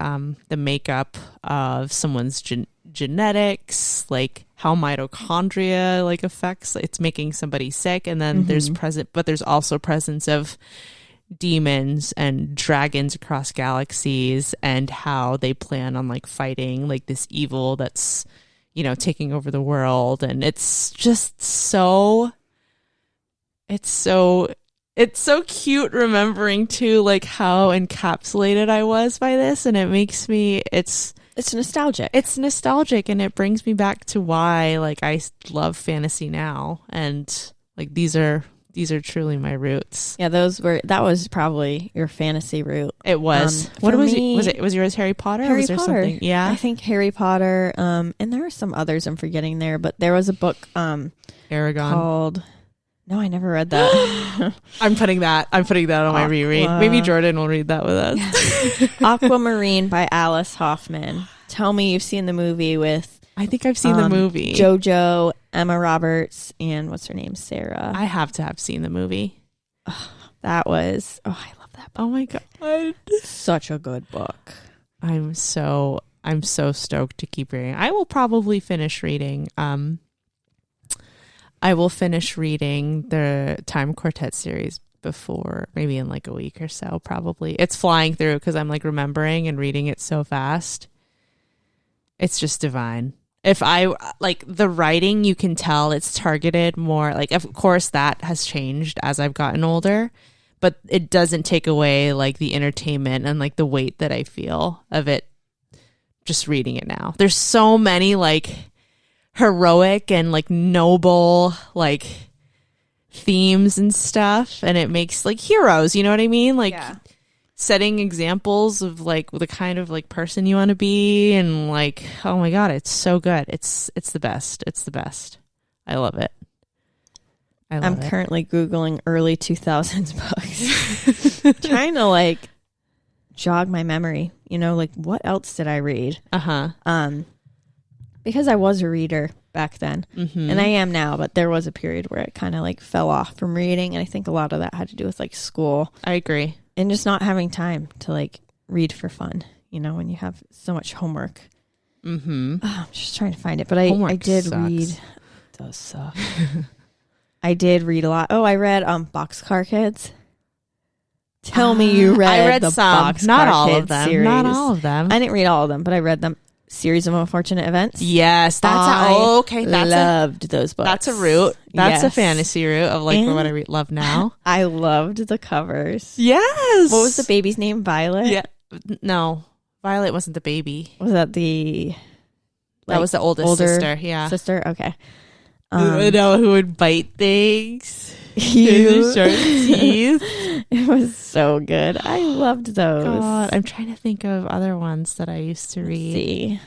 makeup of someone's genetics, like how mitochondria like affects, it's making somebody sick. And then there's also presence of demons and dragons across galaxies, and how they plan on like fighting like this evil that's, you know, taking over the world. And it's just so cute remembering too like how encapsulated I was by this, and it makes me it's nostalgic. It's nostalgic, and it brings me back to why like I love fantasy now. And like these are these are truly my roots. Yeah, that was probably your fantasy route. It was. What was it? Was yours Harry Potter? Harry or was there Potter. Something? Yeah, I think Harry Potter. And there are some others I'm forgetting there, but there was a book Aragon called. No, I never read that. I'm putting that on my reread. Maybe Jordan will read that with us. Aquamarine by Alice Hoffman. Tell me you've seen the movie with. I think I've seen the movie. JoJo, Emma Roberts, and what's her name? Sarah. I have to have seen the movie. That was. Oh, I love that book. Oh my God. Such a good book. I'm so stoked to keep reading. I will probably finish reading. I will finish reading the Time Quartet series before, maybe in like a week or so, probably. It's flying through because I'm like remembering and reading it so fast. It's just divine. If I like the writing, you can tell it's targeted more. Like, of course, that has changed as I've gotten older, but it doesn't take away like the entertainment and like the weight that I feel of it just reading it now. There's so many like heroic and like noble like themes and stuff, and it makes like heroes, you know what I mean? Like setting examples of like the kind of like person you want to be, and like, oh my God, it's so good. It's the best. It's the best. I love it. I'm currently Googling early 2000s books. Trying to like jog my memory, you know, like what else did I read? Because I was a reader back then, and I am now, but there was a period where it kind of like fell off from reading, and I think a lot of that had to do with like school. I agree. And just not having time to like read for fun, you know, when you have so much homework. I'm just trying to find it, but I did read. It does suck. I did read a lot. Oh, I read Boxcar Kids. Tell me you read. I read the some, Boxcar not all Kids of them. series. Not all of them. I didn't read all of them, but I read them. Series of Unfortunate Events. Yes, loved those books. That's a route. That's a fantasy route of like what I love now. I loved the covers. Yes. What was the baby's name? Violet? Yeah. No, Violet wasn't the baby. Was that the? That was the older sister. Yeah. Sister. Okay. You know who would bite things? You. Sharp teeth. It was so good. I loved those. God, I'm trying to think of other ones that I used to read. See.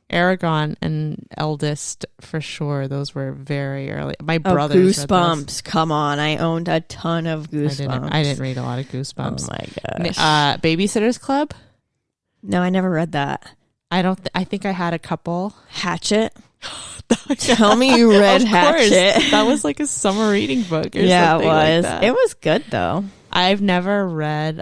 Aragon and Eldest for sure. Those were very early. My brothers. Goosebumps. Come on. I owned a ton of Goosebumps. I didn't read a lot of Goosebumps. Oh my gosh. Babysitter's Club? No, I never read that. I think I had a couple. Hatchet? Tell me you read Hatchet. That was like a summer reading book or something. Yeah, it was. Like that. It was good though. I've never read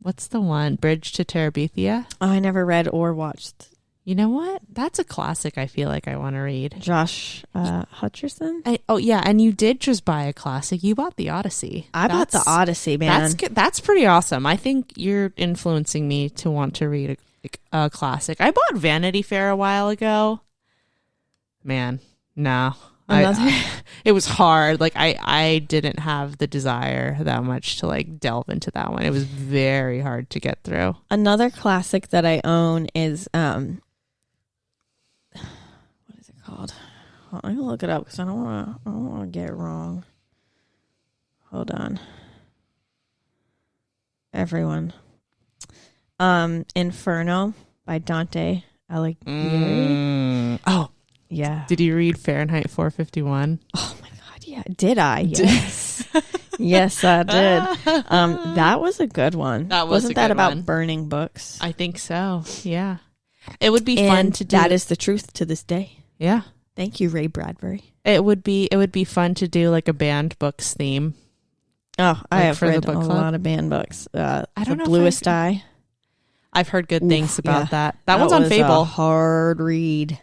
what's the one? Bridge to Terabithia? Oh, I never read or watched. You know what? That's a classic I feel like I want to read. Josh Hutcherson? And you did just buy a classic. You bought the Odyssey. I bought the Odyssey, man. That's pretty awesome. I think you're influencing me to want to read a classic. I bought Vanity Fair a while ago. Man, no. It was hard. Like I didn't have the desire that much to like delve into that one. It was very hard to get through. Another classic that I own is what is it called? Well, I'm gonna look it up because I don't want to get it wrong. Hold on, everyone. Inferno by Dante Alighieri. Oh. Yeah. Did you read Fahrenheit 451? Oh my God, yeah. Did I? Yes. Yes, I did. That was a good one. Wasn't that about burning books? I think so. Yeah. It would be fun to do. That is the truth to this day. Yeah. Thank you, Ray Bradbury. It would be fun to do like a banned books theme. Oh, I have read a lot of banned books. I don't know. Bluest Eye. I've heard good things about that. That one's on Fable. A hard read.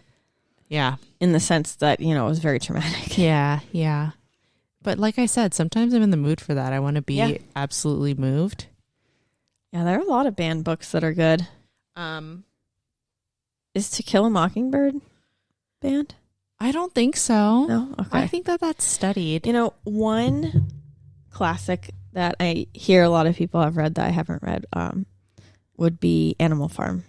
Yeah. In the sense that, it was very traumatic. Yeah, yeah. But like I said, sometimes I'm in the mood for that. I want to be absolutely moved. Yeah, there are a lot of banned books that are good. Is To Kill a Mockingbird banned? I don't think so. No? Okay. I think that's studied. One classic that I hear a lot of people have read that I haven't read would be Animal Farm.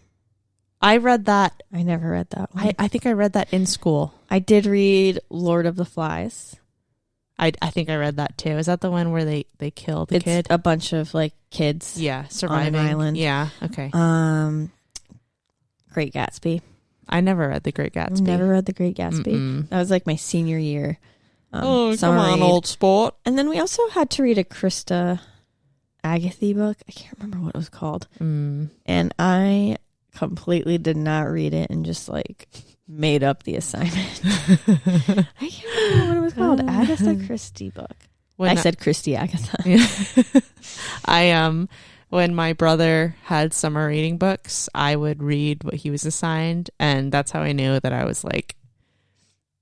I read that. I never read that one. I think I read that in school. I did read Lord of the Flies. I think I read that too. Is that the one where they kill the kid? A bunch of like kids. Yeah, surviving. On an island. Yeah, okay. Great Gatsby. I never read The Great Gatsby. Never read The Great Gatsby. That was like my senior year. Come on, old sport. And then we also had to read a Krista Agathy book. I can't remember what it was called. And I completely did not read it and just like made up the assignment. I can't remember what it was called. Agatha Christie book. I said Christie Agatha. When my brother had summer reading books, I would read what he was assigned, and that's how I knew that I was like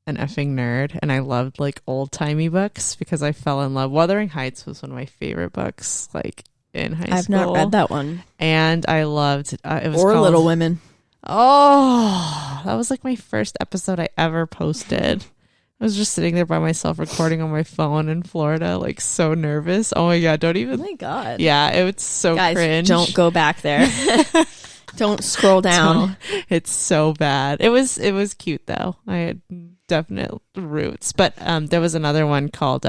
an effing nerd, and I loved like old timey books because I fell in love. Wuthering Heights was one of my favorite books, like in high school. I've not read that one, and I loved it. Was called Little Women. Oh, that was like my first episode I ever posted. I was just sitting there by myself recording on my phone in Florida, like so nervous. Oh my God, don't even. Oh my God. Yeah, it was so Guys, cringe. Don't go back there. Don't scroll down. It's so bad. It was cute though. I had definite roots. But there was another one called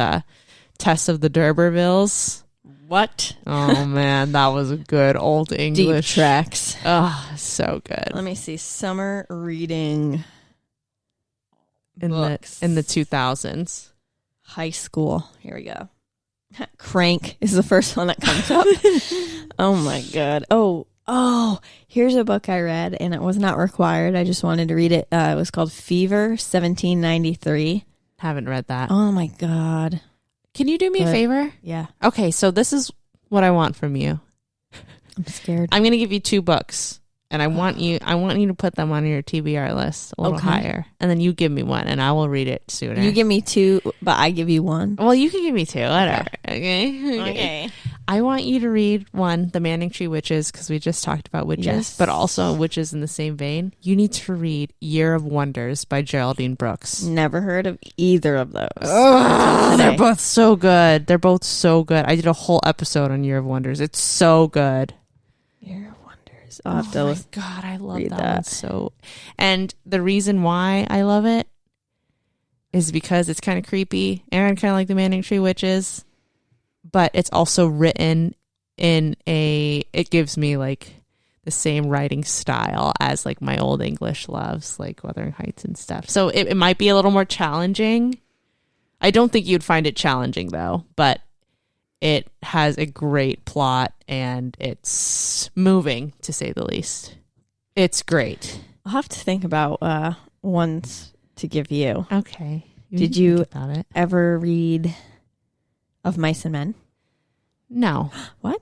Tess of the D'Urbervilles. What? Oh man, that was a good old English. Deep tracks. Oh, so good. Let me see. Summer reading in books. the 2000s. High school. Here we go. Crank is the first one that comes up. Oh my God. Oh, here's a book I read and it was not required. I just wanted to read it. It was called Fever 1793. Haven't read that. Oh my God. Can you do me a favor? Yeah. Okay, so this is what I want from you. I'm scared. I'm going to give you 2 books. And I want you to put them on your TBR list a little higher. And then you give me one and I will read it sooner. You give me 2, but I give you 1. Well, you can give me 2. Whatever. Okay. I want you to read one, The Manning Tree Witches, because we just talked about witches, but also witches in the same vein. You need to read Year of Wonders by Geraldine Brooks. Never heard of either of those. Oh, they're both so good. They're both so good. I did a whole episode on Year of Wonders. It's so good. Year of Wonders. I'll have to my God, I love that one so. And the reason why I love it is because it's kind of creepy and kind of like The Manning Tree Witches, but it's also written in it gives me like the same writing style as like my old English loves, like Wuthering Heights and stuff. So it might be a little more challenging. I don't think you'd find it challenging though, but it has a great plot and it's moving, to say the least. It's great. I'll have to think about ones to give you. Okay. Did you ever read Of Mice and Men? No. What?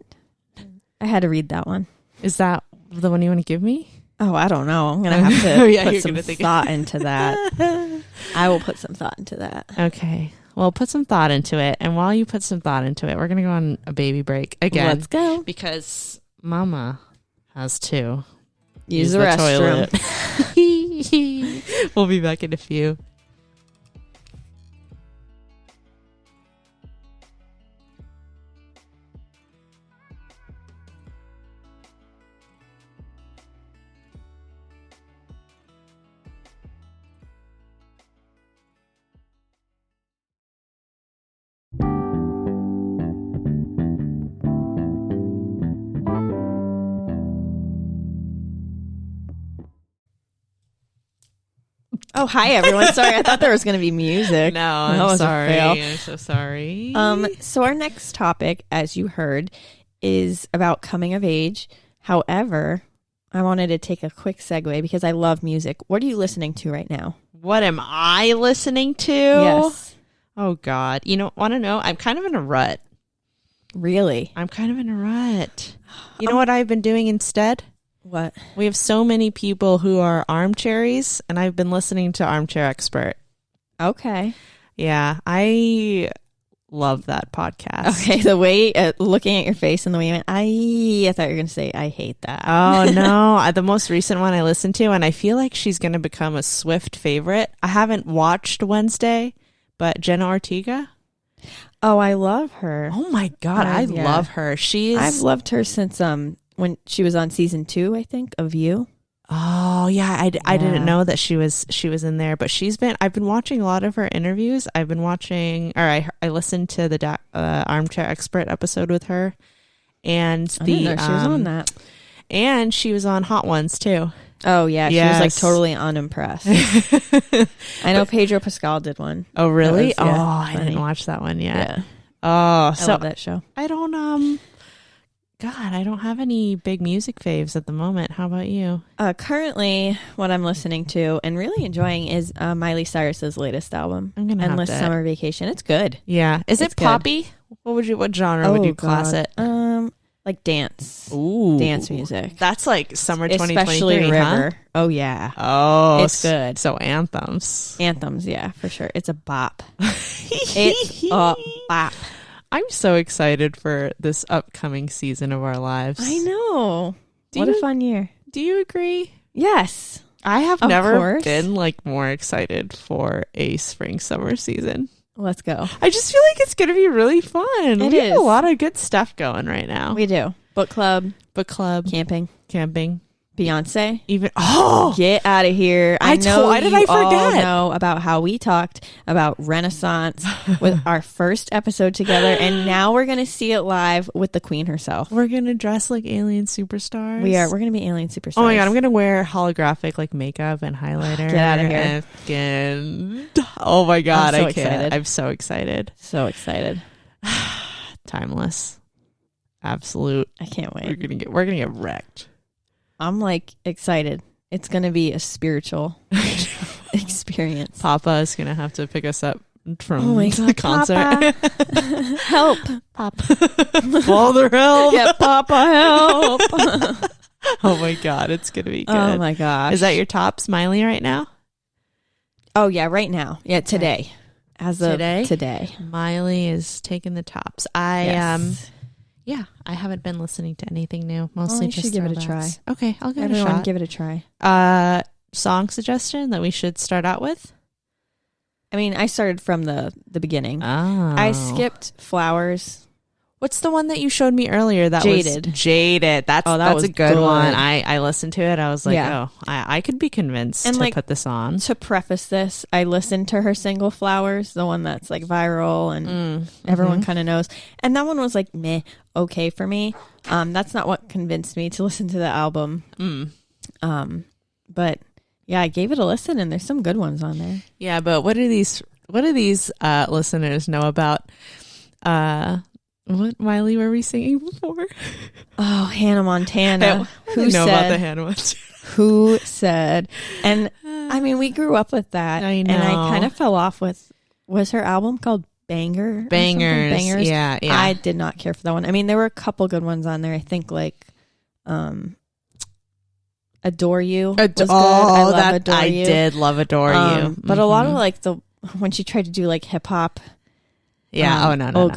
I had to read that one. Is that the one you want to give me? Oh, I don't know. I'm going to have to put some thought into that. I will put some thought into that. Okay. Well, put some thought into it. And while you put some thought into it, we're going to go on a baby break again. Let's go. Because Mama has to use the restroom. Toilet. We'll be back in a few. Oh, hi, everyone. Sorry, I thought there was going to be music. No, I'm sorry. I'm so sorry. So our next topic, as you heard, is about coming of age. However, I wanted to take a quick segue because I love music. What are you listening to right now? What am I listening to? Yes. Oh, God. You want to know? I'm kind of in a rut. Really? I'm kind of in a rut. You know what I've been doing instead? What? We have so many people who are armchairies, and I've been listening to Armchair Expert. Okay. Yeah, I love that podcast. Okay, the way, looking at your face and the way you went, I thought you were going to say, I hate that. Oh, no. The most recent one I listened to, and I feel like she's going to become a Swift favorite. I haven't watched Wednesday, but Jenna Ortega. Oh, I love her. Oh, my God. I love her. I've loved her since when she was on season 2, I think, of You. Oh yeah, I didn't know that she was in there, but I've been watching a lot of her interviews. I've been watching, or I listened to the Armchair Expert episode with her, and I didn't know she was on that. And she was on Hot Ones too. Oh yeah, Yes. she was like totally unimpressed. I know Pedro Pascal did one. Oh really? I didn't watch that one yet. Yeah. Oh, I love that show. I don't God, I don't have any big music faves at the moment. How about you? Currently, what I'm listening to and really enjoying is Miley Cyrus's latest album, I'm gonna Endless Summer Vacation. It's good. Yeah, is it poppy? What genre would you class it? Like dance. Ooh, dance music. That's like summer 2023, especially River. Huh? Oh yeah. Oh, it's good. So anthems, yeah, for sure. It's a bop. It's a bop. I'm so excited for this upcoming season of our lives. I know. What a fun year. Do you agree? Yes. I have never been like more excited for a spring summer season. Let's go. I just feel like it's going to be really fun. We have a lot of good stuff going right now. We do. Book club. Camping. Beyonce. Get out of here. Why did I forget? All know about how we talked about Renaissance with our first episode together, and now we're going to see it live with the queen herself. We're going to dress like alien superstars. We are. We're going to be alien superstars. Oh my God, I'm going to wear holographic like makeup and highlighter. Get out of here. Oh my God, I'm so I can't. excited. I'm so excited. So excited. Timeless. Absolute. I can't wait. We're gonna get wrecked. I'm like excited. It's going to be a spiritual experience. Papa is going to have to pick us up from the concert. Papa. Help. Papa. Father, help. Yeah, Papa, help. Oh my God, it's going to be good. Oh my gosh. Is that your top Smiley right now? Oh yeah, right now. Yeah, today. Today. Miley is taking the tops. Yeah, I haven't been listening to anything new. Mostly you just should give it a try. Okay, I'll give it a shot. Give it a try. Song suggestion that we should start out with? I mean, I started from the beginning. Oh. I skipped Flowers. What's the one that you showed me earlier? That Jaded. Was Jaded. That's a good one. I listened to it. I was like, I could be convinced to put this on. To preface this, I listened to her single Flowers, the one that's like viral and everyone kind of knows. And that one was like meh, okay for me. That's not what convinced me to listen to the album. But yeah, I gave it a listen and there's some good ones on there. Yeah, but what do these listeners know about what Miley were we singing before? Oh, Hannah Montana. Who know about the Hannah Montana? Who said? And I mean, we grew up with that. I know. And I kind of fell off with, was her album called Bangers? Bangers. Yeah. I did not care for that one. I mean, there were a couple good ones on there. I think like Adore You was good. I love Adore You. I did love Adore You. But a lot of like when she tried to do like hip hop. Yeah. No. No,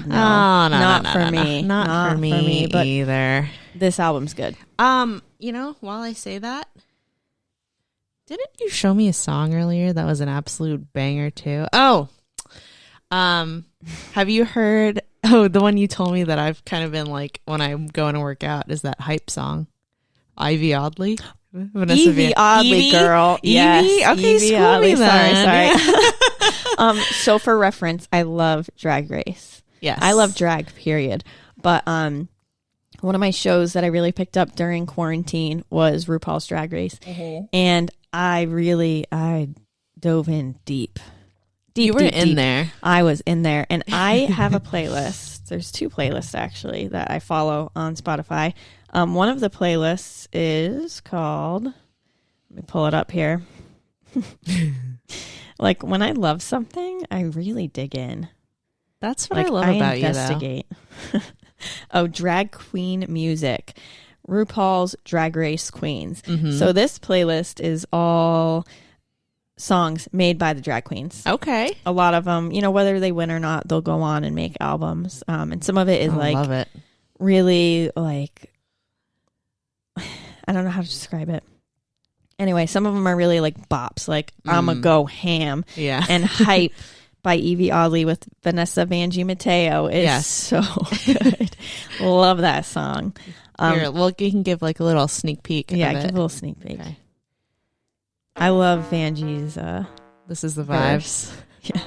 not for me. Not for me But either. this album's good. While I say that, didn't you show me a song earlier that was an absolute banger too? Oh, have you heard? Oh, the one you told me that I've kind of been like when I'm going to work out is that hype song, Ivy Oddly. Evie Oddly, girl. Evie? Yes. Okay, Evie school Oddly. me then. Sorry. So for reference, I love Drag Race. Yes. I love drag, period. But one of my shows that I really picked up during quarantine was RuPaul's Drag Race. Mm-hmm. And I dove in deep. You were in there. I was in there. And I have a playlist. There's 2 playlists actually that I follow on Spotify. One of the playlists is called, let me pull it up here. Like when I love something, I really dig in. That's what I love about you, though. I investigate. Oh, drag queen music. RuPaul's Drag Race Queens. Mm-hmm. So this playlist is all songs made by the drag queens. Okay. A lot of them, whether they win or not, they'll go on and make albums. And some of it is love it. Really like, I don't know how to describe it. Anyway, some of them are really like bops, like I'ma Go Ham. Yeah. And Hype by Evie Oddly with Vanessa Vanjie Mateo is so good. Love that song. Here, well, you can give like a little sneak peek. Yeah, of give it. a little sneak peek. Okay. I love Vanjie's. This is the vibes. Yeah.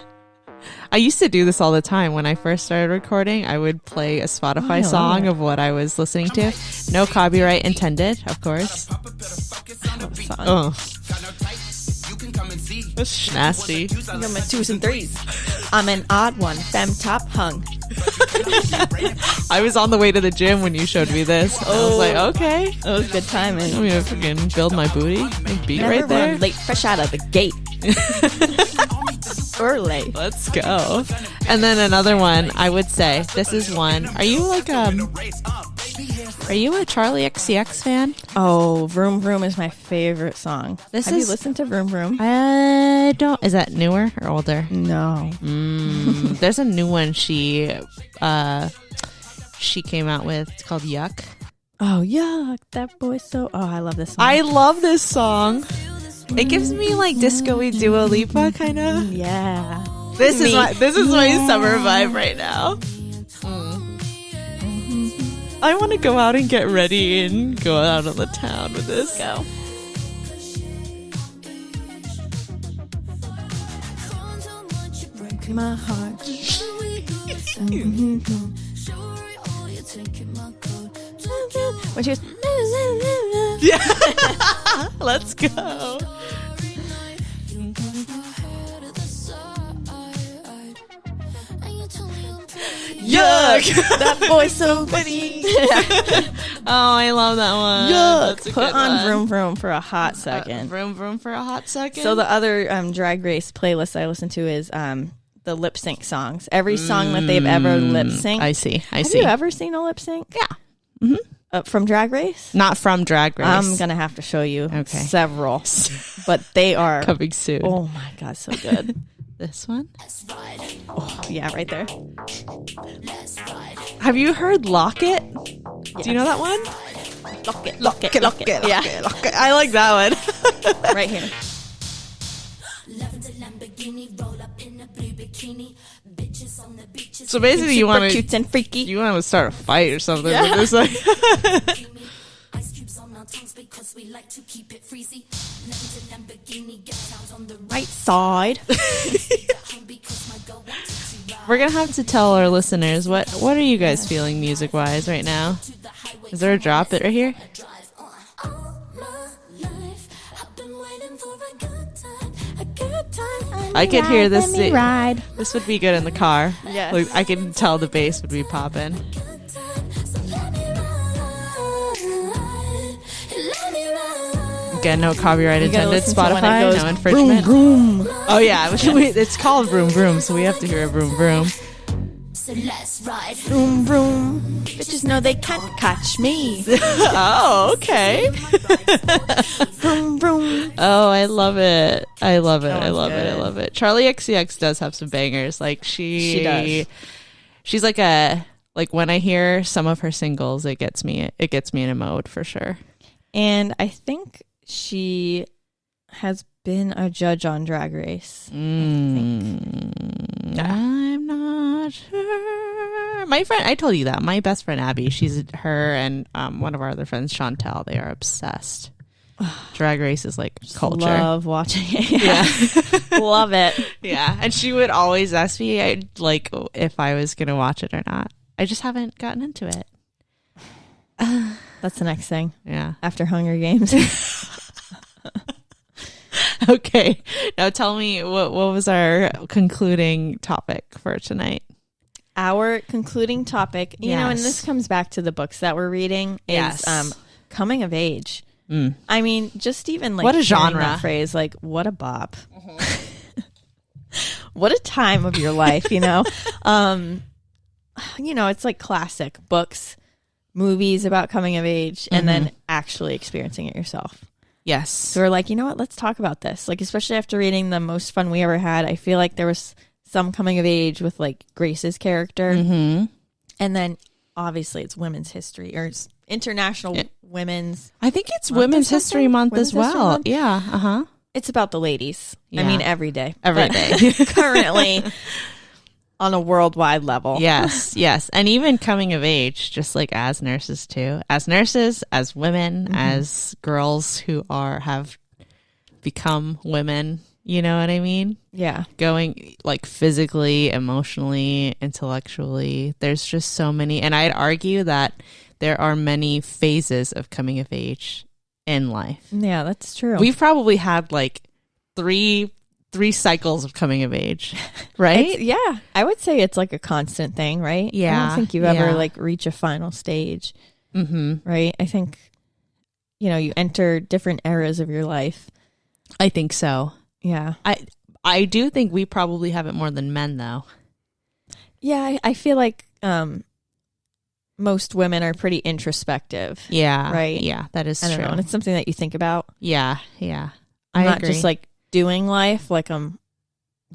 I used to do this all the time. When I first started recording, I would play a Spotify song of what I was listening to. No copyright intended, of course. Oh. That's nasty. I'm my 2s and 3s. I'm an odd one. Femme top hung. I was on the way to the gym when you showed me this. I was like, okay. It was good timing. I'm gonna freaking build my booty. Beat Never right there. run late, fresh out of the gate. Early. Let's go. And then another one, I would say, this is one. Are you like are you a Charlie XCX fan? Oh, Vroom Vroom is my favorite song. Have you listened to Vroom Vroom? I don't. Is that newer or older? No. There's a new one she came out with. It's called Yuck. Oh, yuck. That boy so... Oh, I love this song. I love this song. It gives me like disco-y Dua Lipa kind of. Yeah. This is my summer vibe right now. I want to go out and get ready and go out on the town with this. Go. My heart. When she was... Yeah. Let's go. Yuck! That boy's so pretty. Oh, I love that one. Yuck! Put on Vroom Vroom for a hot second. Vroom Vroom for a hot second. So the other Drag Race playlist I listen to is the lip sync songs. Every song that they've ever lip synced. I see. Have you ever seen a lip sync? Yeah. Mm-hmm. From Drag Race? Not from Drag Race. I'm gonna have to show you several, but they are coming soon. Oh my god, so good. This one? Oh, yeah, right there. Have you heard Lock It? Yes. Do you know that one? Lock it, lock it, lock it. Yeah. Lock it. I like that one. Right here. So basically you want to cute and freaky. You want to start a fight or something with this like right side. We're gonna have to tell our listeners what are you guys feeling music wise right now? Is there a drop it right here? I could hear this. This would be good in the car. Yeah, like, I can tell the bass would be popping. Again, no copyright intended. Spotify, no infringement. Vroom, vroom. Oh yeah, it's called Vroom Vroom, so we have to hear a Vroom Vroom. So let's ride. Vroom vroom. Bitches know they can't catch me. Oh, okay. Vroom vroom. Oh, I love it. I love it. That I love good. it. I love it. Charlie XCX does have some bangers. Like she does. She's like when I hear some of her singles, it gets me in a mode for sure. And I think she has been a judge on Drag Race. I'm not sure. My friend, I told you that. My best friend Addie, her and one of our other friends, Chantel, they are obsessed. Drag Race is like culture. Love watching it. Yeah. Love it. Yeah. And she would always ask me like if I was going to watch it or not. I just haven't gotten into it. That's the next thing. Yeah. After Hunger Games. Okay. Now tell me what was our concluding topic for tonight? Our concluding topic, you know, and this comes back to the books that we're reading, is coming of age. I mean, just even like what a genre that phrase, like what a bop. What a time of your life, you know. You know, it's like classic books, movies about coming of age, and then actually experiencing it yourself. Yes. So we're like, you know what? Let's talk about this. Like, especially after reading The Most Fun We Ever Had, I feel like there was some coming of age with like Grace's character. And then obviously it's women's history or it's international women's. I think it's Women's History Month as well. Yeah. Uh-huh. It's about the ladies. Yeah. I mean, every day. Every day. Currently, on a worldwide level. Yes, yes. And even coming of age, just like as nurses too. As nurses, as women, as girls who have become women, you know what I mean? Yeah. Going like physically, emotionally, intellectually. There's just so many. And I'd argue that there are many phases of coming of age in life. Yeah, that's true. We've probably had like three cycles of coming of age, right? Yeah. I would say it's like a constant thing, right? Yeah. I don't think you ever like reach a final stage, right? I think, you enter different eras of your life. I think so. Yeah. I do think we probably have it more than men, though. Yeah, I feel like most women are pretty introspective. Yeah. Right? Yeah, that is I don't true. know. And it's something that you think about. Yeah, yeah. I'm I not agree. just like doing life, like I'm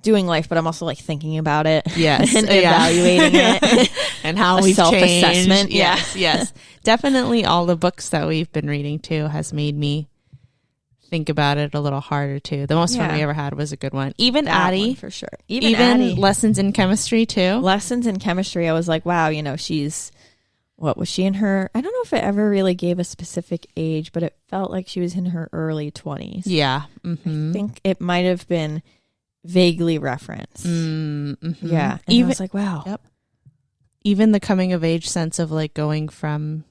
doing life, but I'm also like thinking about it. Yes. And evaluating it. And how A we've self-assessment. changed. Yes, yes. Definitely all the books that we've been reading, too, has made me think about it a little harder too. The most fun we ever had was a good one. Even That Addie, one for sure. Even Addie. lessons in chemistry too. Lessons in chemistry. I was like, wow, what was she in her? I don't know if it ever really gave a specific age, but it felt like she was in her early 20s. Yeah. I think it might have been vaguely referenced. Yeah. And I was like, wow. Yep. Even the coming of age sense of like going from,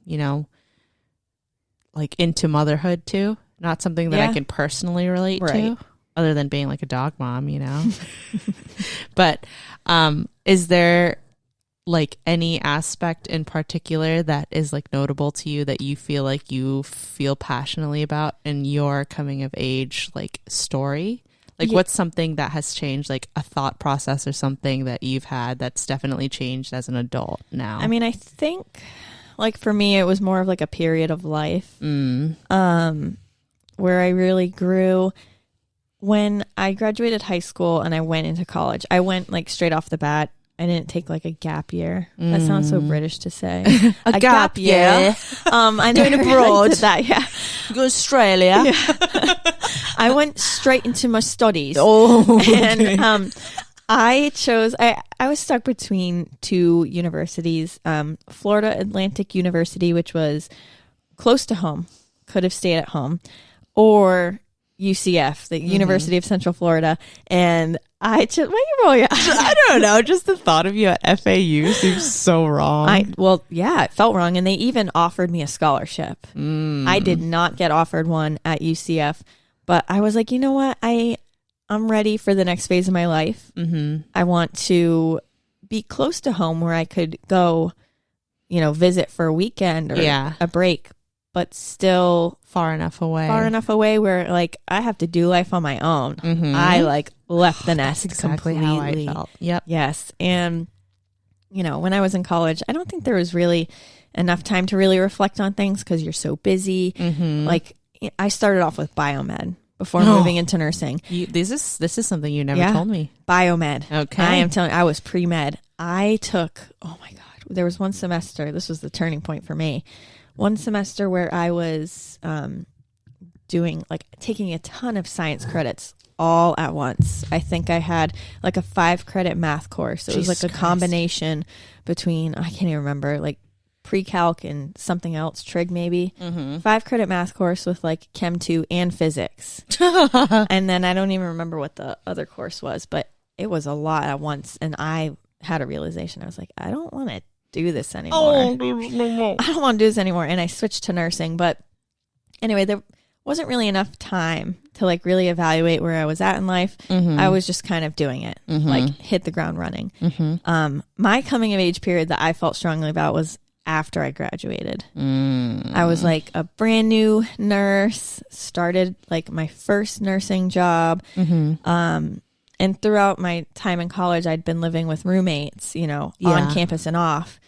like into motherhood too. Not something that I can personally relate to, other than being like a dog mom, But is there like any aspect in particular that is like notable to you that you feel passionately about in your coming of age like story? Like what's something that has changed, like a thought process or something that you've had that's definitely changed as an adult now? I mean, I think like for me, it was more of like a period of life. Where I really grew when I graduated high school and I went into college. I went like straight off the bat. I didn't take like a gap year. That sounds so British to say. a gap year. I Going abroad. did that. Yeah. Go to Australia. Yeah. I went straight into my studies. Oh, okay. And I was stuck between two universities, Florida Atlantic University, which was close to home, could have stayed at home, or UCF, the University of Central Florida. And I just, why are you rolling your eyes? I don't know. Just the thought of you at FAU seems so wrong. It felt wrong. And they even offered me a scholarship. I did not get offered one at UCF, but I was like, you know what? I'm ready for the next phase of my life. I want to be close to home where I could go, visit for a weekend or a break, but still far enough away where like I have to do life on my own. I like left the nest. That's exactly completely. how I felt. Yep. Yes. And when I was in college, I don't think there was really enough time to really reflect on things because you're so busy. Like I started off with biomed before moving into nursing. This is something you never told me. Biomed. Okay. I am telling you, I was pre-med. I took, oh my God, there was one semester, this was the turning point for me. One semester where I was taking a ton of science credits all at once. I think I had like a 5-credit math course. It was like a combination between, I can't even remember, like pre-calc and something else, trig maybe. 5-credit math course with like Chem 2 and physics. And then I don't even remember what the other course was, but it was a lot at once. And I had a realization. I was like, I don't want to do this anymore. I don't want to do this anymore. And I switched to nursing. But anyway, there wasn't really enough time to like really evaluate where I was at in life. I was just kind of doing it, like hit the ground running. My coming of age period that I felt strongly about was after I graduated. I was like a brand new nurse, started like my first nursing job. And throughout my time in college, I'd been living with roommates, on campus and off.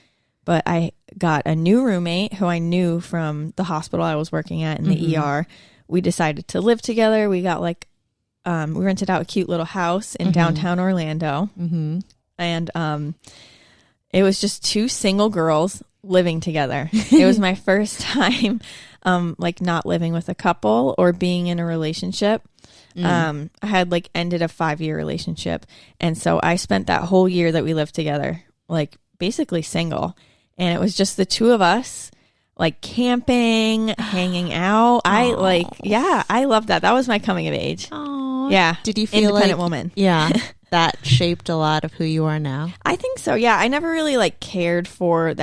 But I got a new roommate who I knew from the hospital I was working at in the ER. We decided to live together. We got we rented out a cute little house in downtown Orlando. And it was just two single girls living together. It was my first time like not living with a couple or being in a relationship. I had like ended a 5-year relationship, and so I spent that whole year that we lived together like basically single, and it was just the two of us, like camping, hanging out. I loved that. That was my coming of age. Aww. Yeah. Did you feel independent woman? Yeah, that shaped a lot of who you are now? I think so. Yeah. I never really like cared for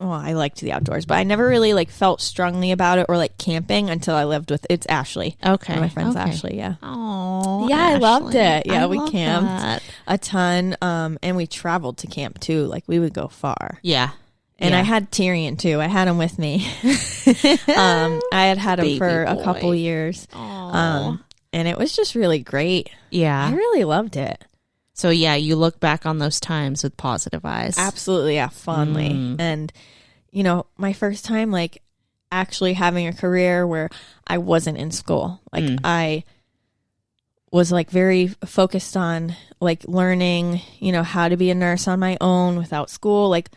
I liked the outdoors, but I never really like felt strongly about it or like camping until I lived with, it's Ashley. Okay. One of my friends, Ashley. Yeah. Oh, yeah. Ashley. I loved it. Yeah. We love camped that. a ton. And we traveled to camp too. Like we would go far. Yeah. And I had Tyrion too. I had him with me. I had him Baby for a boy. couple years. And it was just really great. Yeah. I really loved it. So yeah, you look back on those times with positive eyes. Absolutely. Yeah. Fondly. And, you know, my first time like actually having a career where I wasn't in school. Like I was like very focused on like learning, you know, how to be a nurse on my own without school. Like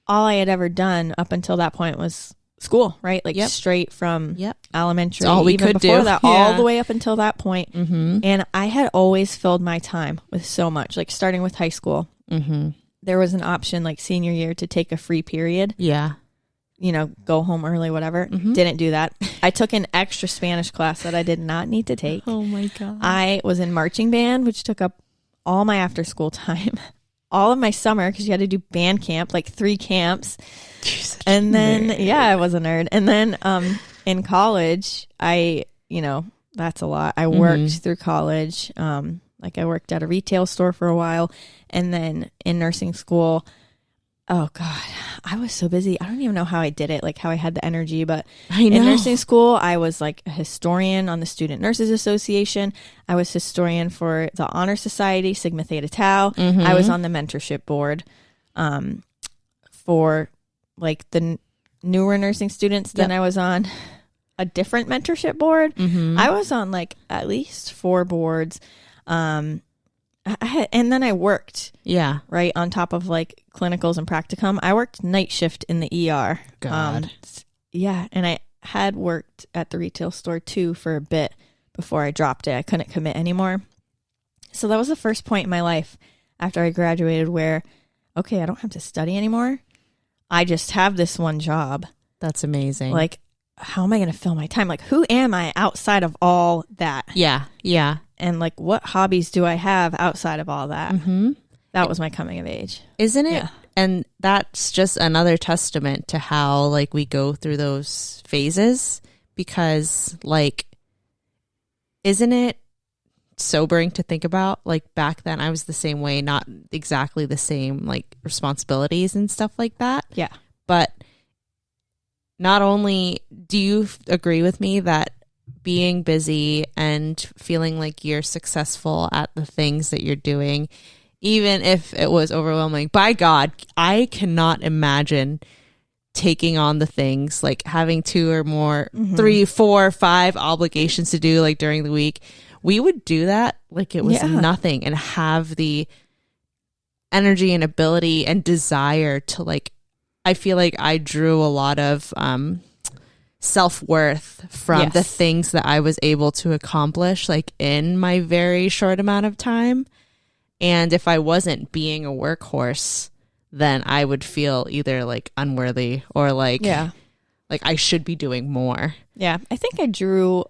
all I had ever done up until that point was school, right? Like straight from elementary. That's all we even could before do. that, Yeah. all the way up until that point. And I had always filled my time with so much, like starting with high school. There was an option like senior year to take a free period. Yeah. You know, go home early, whatever. Didn't do that. I took an extra Spanish class that I did not need to take. Oh my God. I was in marching band, which took up all my after school time. All of my summer, because you had to do band camp, like 3 camps. And then, I was a nerd. And then in college, that's a lot. I worked through college. Like I worked at a retail store for a while. And then in nursing school, oh God, I was so busy. I don't even know how I did it, like how I had the energy. But in nursing school, I was like a historian on the Student Nurses Association. I was historian for the Honor Society, Sigma Theta Tau. I was on the mentorship board for like the newer nursing students. Then I was on a different mentorship board. I was on like at least 4 boards. And then I worked, right on top of like clinicals and practicum. I worked night shift in the ER. God. And I had worked at the retail store too for a bit before I dropped it. I couldn't commit anymore. So that was the first point in my life after I graduated where, okay, I don't have to study anymore. I just have this one job. That's amazing. Like, how am I going to fill my time? Like, who am I outside of all that? Yeah. And like, what hobbies do I have outside of all that? That was my coming of age. Isn't it? Yeah. And that's just another testament to how like we go through those phases, because like, isn't it sobering to think about? Like back then I was the same way, not exactly the same like responsibilities and stuff like that. Yeah. But not only do you agree with me that being busy and feeling like you're successful at the things that you're doing, even if it was overwhelming, by God, I cannot imagine taking on the things like having 2 or more, 3, 4, 5 obligations to do like during the week. We would do that like it was nothing, and have the energy and ability and desire to like, I feel like I drew a lot of self-worth from the things that I was able to accomplish like in my very short amount of time. And if I wasn't being a workhorse, then I would feel either like unworthy or like I should be doing more. Yeah. I think I drew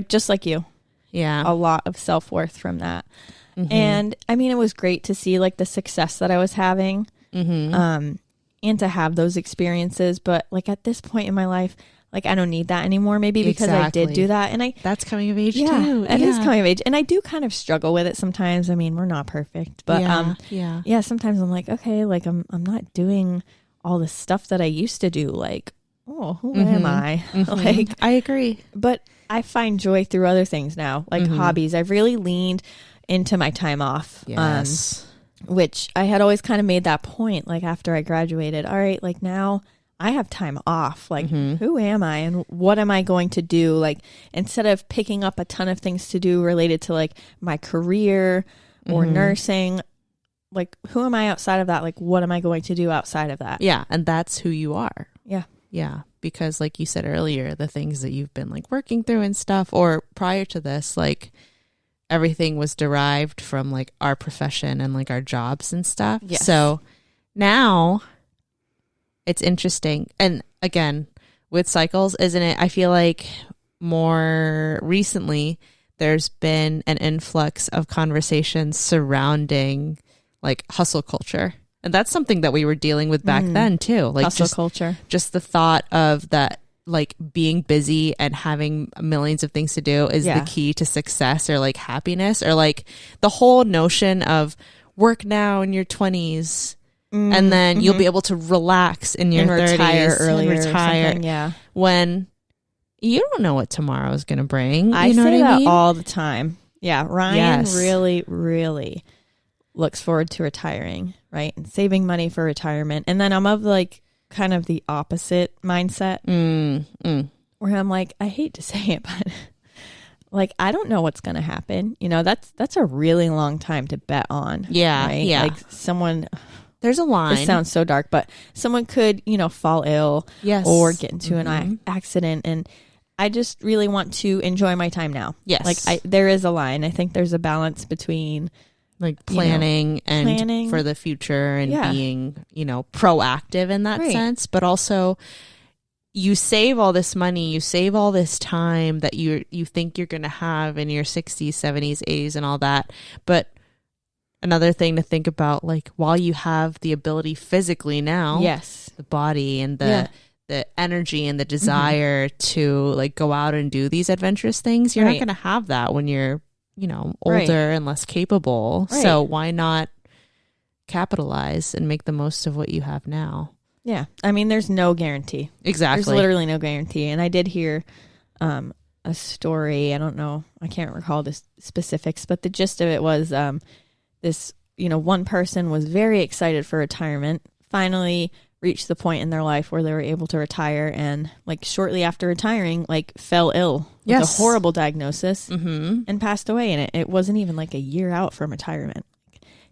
just like you. Yeah. A lot of self-worth from that. And I mean, it was great to see like the success that I was having. And to have those experiences, but like at this point in my life, like I don't need that anymore, maybe because I did do that. And that's coming of age too. It is coming of age. And I do kind of struggle with it sometimes. I mean, we're not perfect, but sometimes I'm like, okay, like I'm not doing all the stuff that I used to do. Like, oh, who am I? Like, I agree. But I find joy through other things now, like hobbies. I've really leaned into my time off. Yes. Which I had always kind of made that point, like after I graduated, all right, like now I have time off. Like, who am I and what am I going to do? Like, instead of picking up a ton of things to do related to like my career or nursing, like, who am I outside of that? Like, what am I going to do outside of that? Yeah. And that's who you are. Yeah. Yeah. Because like you said earlier, the things that you've been like working through and stuff, or prior to this, like everything was derived from like our profession and like our jobs and stuff. Yes. So now it's interesting. And again, with cycles, isn't it? I feel like more recently, there's been an influx of conversations surrounding like hustle culture. And that's something that we were dealing with back then too. Like hustle culture. Just the thought of that, like being busy and having millions of things to do is the key to success or like happiness, or like the whole notion of work now in your 20s and then you'll be able to relax in your 30s retire earlier and retire. Yeah. When you don't know what tomorrow is going to bring. I say that all the time. Yeah. Ryan really, really looks forward to retiring, right? And saving money for retirement. And then I'm of like kind of the opposite mindset where I'm like, I hate to say it, but like, I don't know what's going to happen. You know, that's a really long time to bet on. Yeah. Right? Yeah. Like someone, there's a line. It sounds so dark, but someone could, you know, fall ill or get into an accident. And I just really want to enjoy my time now. Yes. Like there is a line. I think there's a balance between like planning for the future and being, you know, proactive in that sense, but also you save all this money, you save all this time that you think you're going to have in your 60s, 70s, 80s and all that. But another thing to think about, like while you have the ability physically now, the body and the energy and the desire to like go out and do these adventurous things, you're not going to have that when you're, you know, older and less capable. So why not capitalize and make the most of what you have now? Yeah. I mean, there's no guarantee. Exactly. There's literally no guarantee. And I did hear a story. I don't know. I can't recall the specifics, but the gist of it was this, you know, one person was very excited for retirement, finally reached the point in their life where they were able to retire, and like shortly after retiring, like fell ill with a horrible diagnosis and passed away. And it wasn't even like a year out from retirement.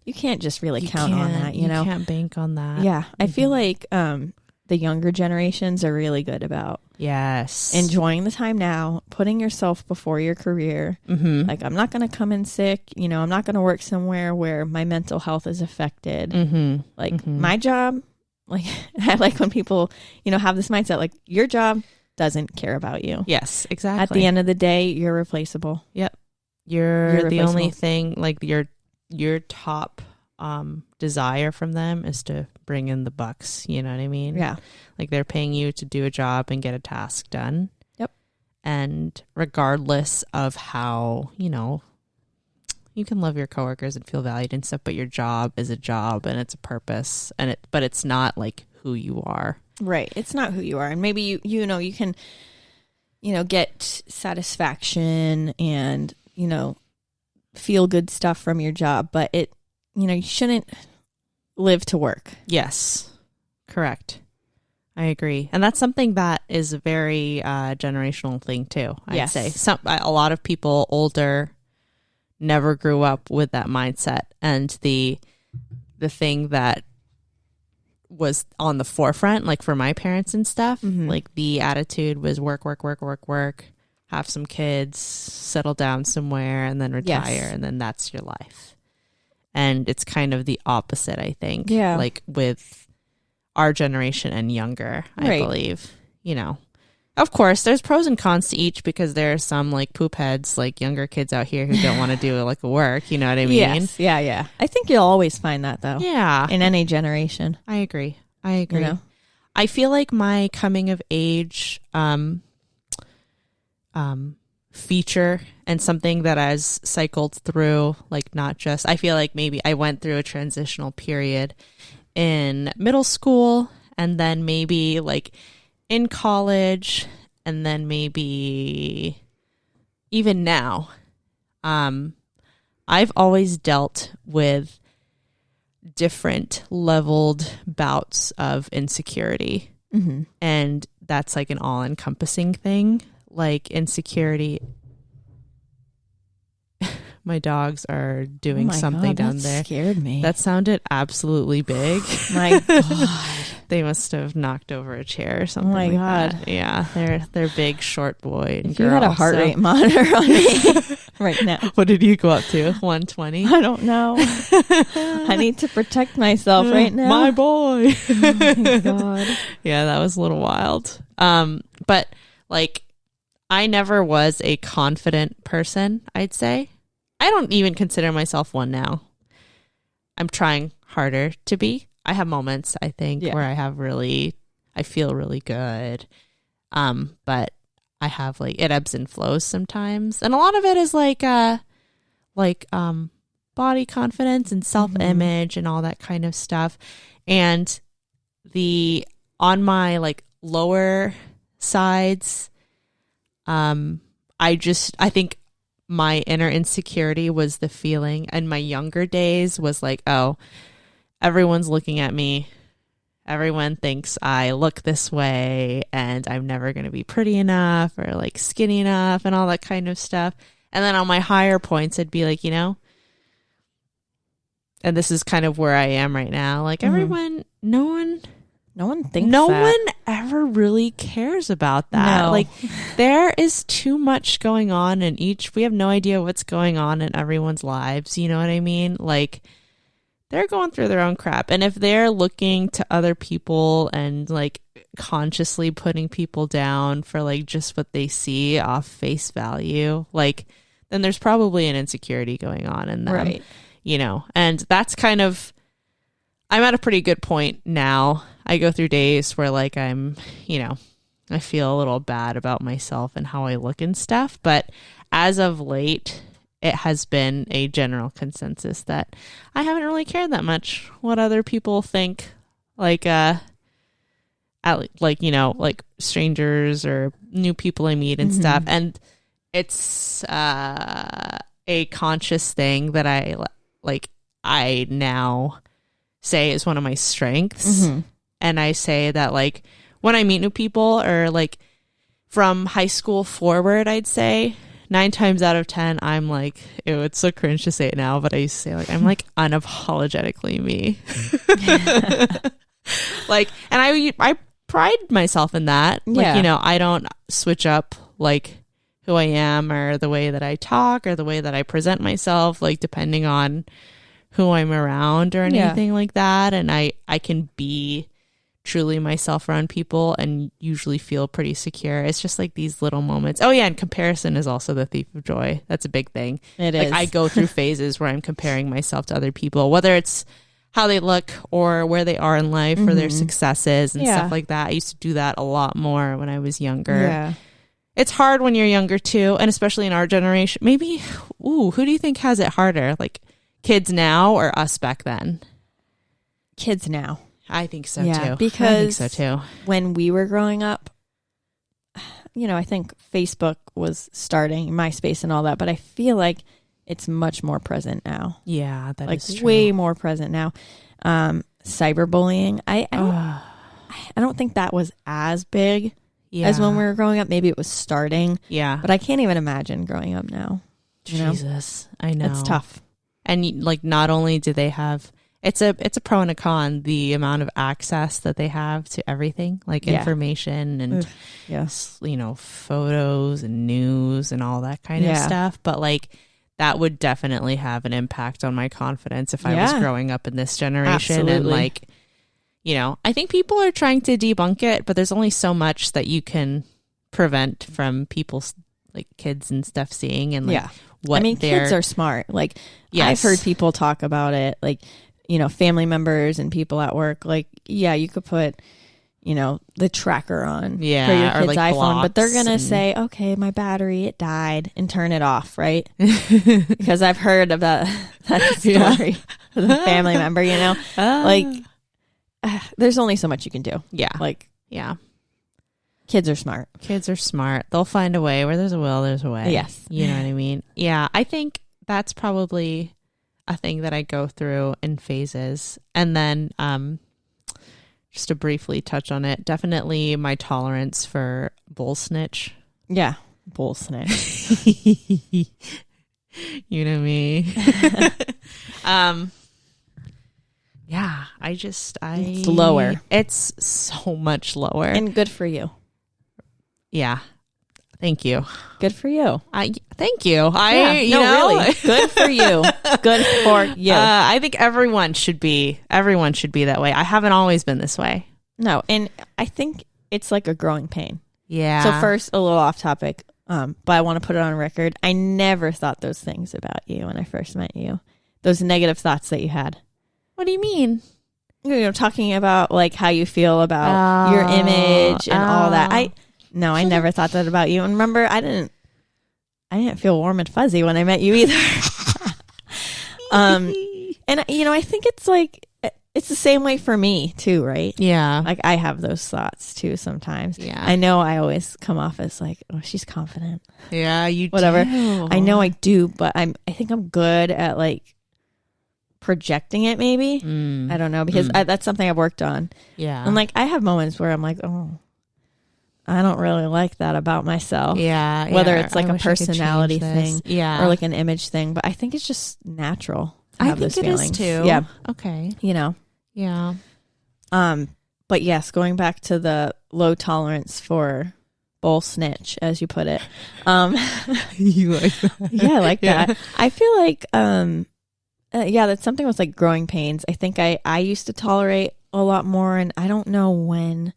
You can't just really count on that, you know? You can't bank on that. Yeah. I feel like the younger generations are really good about enjoying the time now, putting yourself before your career. Like, I'm not going to come in sick. You know, I'm not going to work somewhere where my mental health is affected. Like my job, like I like when people, you know, have this mindset, like your job doesn't care about you. Yes, exactly. At the end of the day, you're replaceable. Yep. You're the only thing, like your top desire from them is to bring in the bucks. You know what I mean? Yeah. Like they're paying you to do a job and get a task done. Yep. And regardless of how, you know, you can love your coworkers and feel valued and stuff, but your job is a job and it's a purpose, and but it's not like who you are. Right. It's not who you are. And maybe you know, you can, you know, get satisfaction and, you know, feel good stuff from your job, but you know, you shouldn't live to work. Yes. Correct. I agree. And that's something that is a very generational thing too, I'd say. A lot of people older never grew up with that mindset, and the thing that was on the forefront, like for my parents and stuff, like the attitude was work, have some kids, settle down somewhere, and then retire, and then that's your life. And it's kind of the opposite, I think. Yeah. Like with our generation and younger, I believe. You know, of course, there's pros and cons to each, because there are some like poop heads, like younger kids out here who don't want to do like a work. You know what I mean? Yes. Yeah, yeah. I think you'll always find that though. Yeah. In any generation. I agree. You know? I feel like my coming of age feature, and something that has cycled through, like not just, I feel like maybe I went through a transitional period in middle school, and then maybe like in college, and then maybe even now. I've always dealt with different leveled bouts of insecurity. And that's like an all-encompassing thing. Like insecurity, my dogs are doing something down there. Scared me. That sounded absolutely big. My God. They must have knocked over a chair or something. Oh my like God. That. Yeah, they're big, short boy and If girl. you had a heart rate monitor on me right now. What did you go up to? 120? I don't know. I need to protect myself right now. My boy. Oh my God. Yeah, that was a little wild. But like, I never was a confident person, I'd say. I don't even consider myself one now. I'm trying harder to be. I have moments, I think, where I feel really good. But I have like, it ebbs and flows sometimes. And a lot of it is like body confidence and self-image and all that kind of stuff. And on my like lower sides, I think my inner insecurity was the feeling, and my younger days was like, oh, everyone's looking at me. Everyone thinks I look this way and I'm never going to be pretty enough or like skinny enough and all that kind of stuff. And then on my higher points, I'd be like, and this is kind of where I am right now. Like everyone, no one thinks no one ever really cares about that. No. Like there is too much going on we have no idea what's going on in everyone's lives. You know what I mean? Like they're going through their own crap. And if they're looking to other people and like consciously putting people down for like just what they see off face value, like then there's probably an insecurity going on in them. Right. And that's kind of, I'm at a pretty good point now. I go through days where like I feel a little bad about myself and how I look and stuff. But as of late, it has been a general consensus that I haven't really cared that much what other people think, like strangers or new people I meet and stuff. And it's a conscious thing that I now say is one of my strengths. And I say that like when I meet new people or like from high school forward, I'd say 9 times out of 10, I'm like, ew, it's so cringe to say it now, but I used to say like, I'm like unapologetically me. Like, and I pride myself in that. Like, I don't switch up like who I am or the way that I talk or the way that I present myself, like depending on who I'm around or anything like that. And I can be truly myself around people and usually feel pretty secure. It's just like these little moments. Oh yeah, and comparison is also the thief of joy. That's a big thing. It is. I go through phases where I'm comparing myself to other people, whether it's how they look or where they are in life or their successes and stuff like that. I used to do that a lot more when I was younger. Yeah. It's hard when you're younger too, and especially in our generation. Maybe, who do you think has it harder? Like kids now or us back then? Kids now. I think so too. Because I think so too. When we were growing up, I think Facebook was starting, MySpace and all that, but I feel like it's much more present now. Yeah, that is true. Way more present now. Cyberbullying, I don't think that was as big as when we were growing up. Maybe it was starting. Yeah. But I can't even imagine growing up now. Jesus, I know. It's tough. And like not only do they have it's a pro and a con, the amount of access that they have to everything, like information and photos and news and all that kind of stuff. But like that would definitely have an impact on my confidence if I was growing up in this generation. Absolutely. And like, I think people are trying to debunk it, but there's only so much that you can prevent from people's like kids and stuff seeing and like what kids are smart. Like I've heard people talk about it, like family members and people at work, like, you could put, the tracker on for your kid's like iPhone, but they're going to say, okay, my battery, it died, and turn it off, right? Because I've heard about that story with a family member, like, there's only so much you can do. Yeah. Like, kids are smart. Kids are smart. They'll find a way. Where there's a will, there's a way. Yes. You know what I mean? Yeah. I think that's probably a thing that I go through in phases. And then just to briefly touch on it, definitely my tolerance for bull snitch. Yeah. Bull snitch. You know me. Yeah, it's lower. It's so much lower. And good for you. Yeah. Thank you. Good for you. Thank you. Really. Good for you. Good for you. I think everyone should be that way. I haven't always been this way. No, and I think it's like a growing pain. Yeah. So first, a little off topic, but I want to put it on record. I never thought those things about you when I first met you. Those negative thoughts that you had. What do you mean? You know, talking about like how you feel about your image and all that. I never thought that about you. And remember, I didn't feel warm and fuzzy when I met you either. And you know, I think it's like it's the same way for me too, right? Yeah. Like I have those thoughts too sometimes. Yeah. I know I always come off as like, oh, she's confident. Yeah, you whatever. do. I know I do, but I think I'm good at like projecting it maybe. I don't know, because that's something I've worked on. Yeah. And like I have moments where I'm like, oh, I don't really like that about myself. Yeah. Whether it's like a personality thing, yeah, or like an image thing, but I think it's just natural to have those feelings too. Yeah. Okay. You know. Yeah. But yes, going back to the low tolerance for bull snitch, as you put it. You like that? Yeah, I like that. I feel like that's something with like growing pains. I think I used to tolerate a lot more, and I don't know when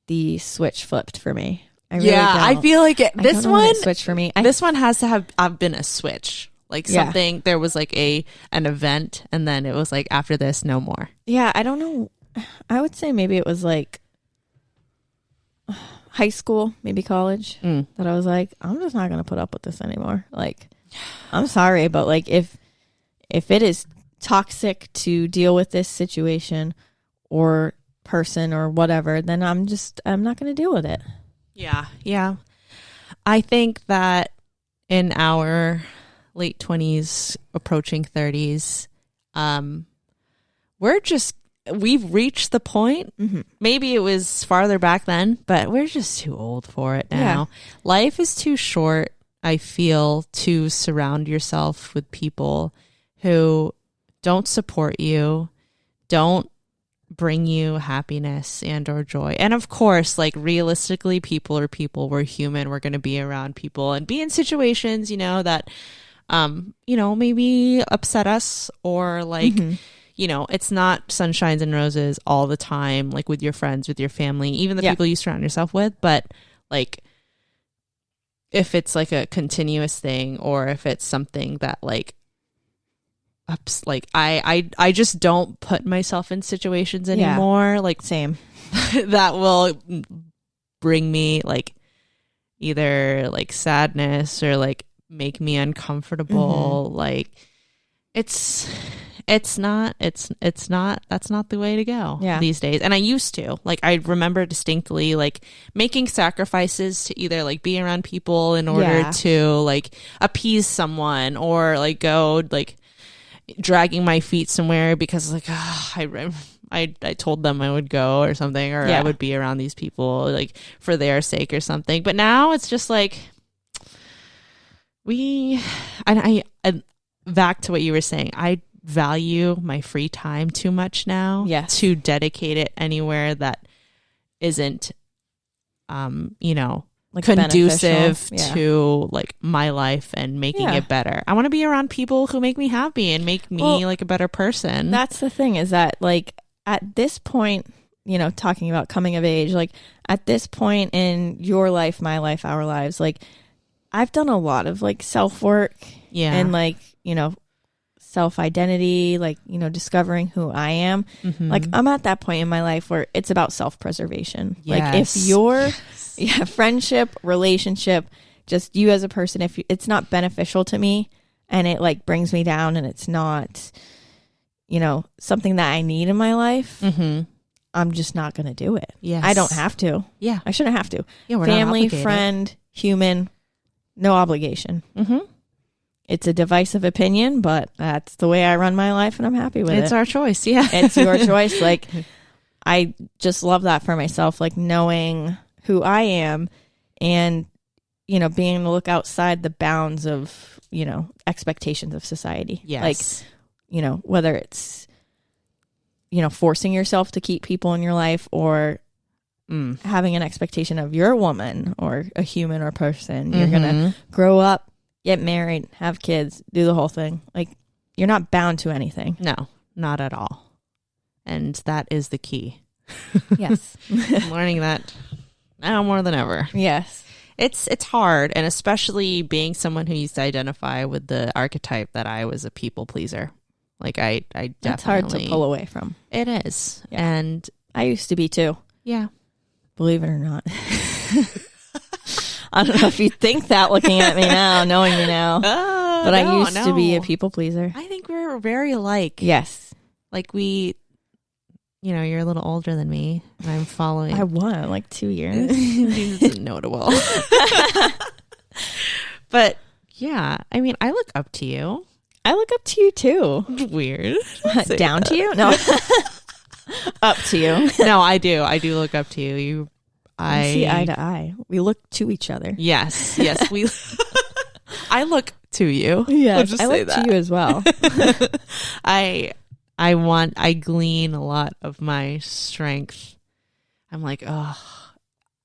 the switch flipped for me. I really don't. I feel like this one switch for me. This one has to have been a switch. Like something, there was like an event, and then it was like after this, no more. Yeah, I don't know. I would say maybe it was like high school, maybe college, that I was like, I'm just not going to put up with this anymore. Like, I'm sorry, but like if it is toxic to deal with this situation or person or whatever, then I'm not going to deal with it. Yeah. Yeah. I think that in our late 20s, approaching 30s, we've reached the point. Maybe it was farther back then, but we're just too old for it now. Yeah. Life is too short, I feel, to surround yourself with people who don't support you, don't bring you happiness and or joy. And of course, like realistically, people are people. We're human. We're going to be around people and be in situations, you know, that maybe upset us, or like, you know, it's not sunshines and roses all the time, like with your friends, with your family, even the people you surround yourself with. But like, if it's like a continuous thing, or if it's something that like ups, like I just don't put myself in situations anymore. Like same. That will bring me like either like sadness or like make me uncomfortable. Like that's not the way to go these days. And I used to, like, I remember distinctly like making sacrifices to either like be around people in order to like appease someone, or like go like dragging my feet somewhere because like I told them I would go or something, or I would be around these people like for their sake or something. But now it's just like I back to what you were saying, I value my free time too much now to dedicate it anywhere that isn't like conducive to like my life and making it better. I want to be around people who make me happy and make me like a better person. That's the thing, is that like at this point, you know, talking about coming of age, like at this point in your life, my life, our lives, like I've done a lot of like self-work and like, you know, self-identity, like, you know, discovering who I am. Like I'm at that point in my life where it's about self-preservation. Like if your friendship, relationship, just you as a person, if it's not beneficial to me and it like brings me down and it's not, you know, something that I need in my life, I'm just not going to do it. I don't have to. I shouldn't have to. Family, friend, human, no obligation. It's a divisive opinion, but that's the way I run my life, and I'm happy with it. It's our choice. It's your choice. Like, I just love that for myself, like knowing who I am and, being able to look outside the bounds of, expectations of society. Yes. Like, whether it's, forcing yourself to keep people in your life or having an expectation of you're a woman or a human or person. You're going to grow up, get married, have kids, do the whole thing. Like, you're not bound to anything. No, not at all. And that is the key. Yes. I'm learning that now more than ever. Yes. It's hard, and especially being someone who used to identify with the archetype that I was a people pleaser. Like I definitely. It's hard to pull away from. It is. Yeah. And I used to be too. Yeah. Believe it or not. I don't know if you think that looking at me now, knowing me now. But I used to be a people pleaser. I think we're very alike. Yes. Like you're a little older than me. And I'm following. I won like 2 years. He's notable. But yeah, I mean, I look up to you. I look up to you too. Weird. Down to you? No. Up to you. No, I do. I do look up to you. We see eye to eye. We look to each other. Yes. We. I look to you. Yes, I look to you as well. I glean a lot of my strength. I'm like, oh.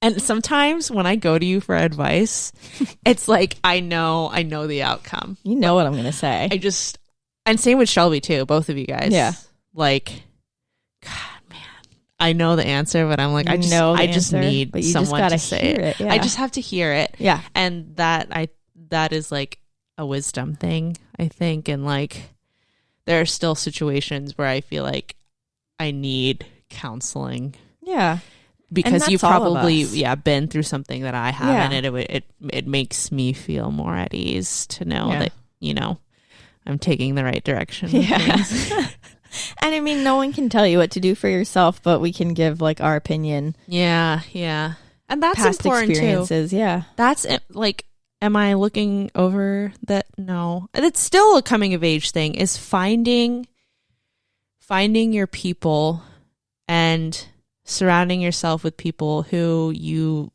And sometimes when I go to you for advice, it's like I know the outcome. You know what I'm going to say. And same with Shelby too, both of you guys. Yeah. Like, God, man, I know the answer, but I'm like, I just need someone to say it. Yeah. I just have to hear it. Yeah. And that is like a wisdom thing, I think. And like, there are still situations where I feel like I need counseling. Yeah. Because you've probably been through something that I haven't, and it makes me feel more at ease to know that I'm taking the right direction. Yeah. And I mean, no one can tell you what to do for yourself, but we can give like our opinion. Yeah, and that's past important experiences. Too. Yeah, that's like. Am I looking over that? No, it's still a coming of age thing. Is finding your people and surrounding yourself with people who you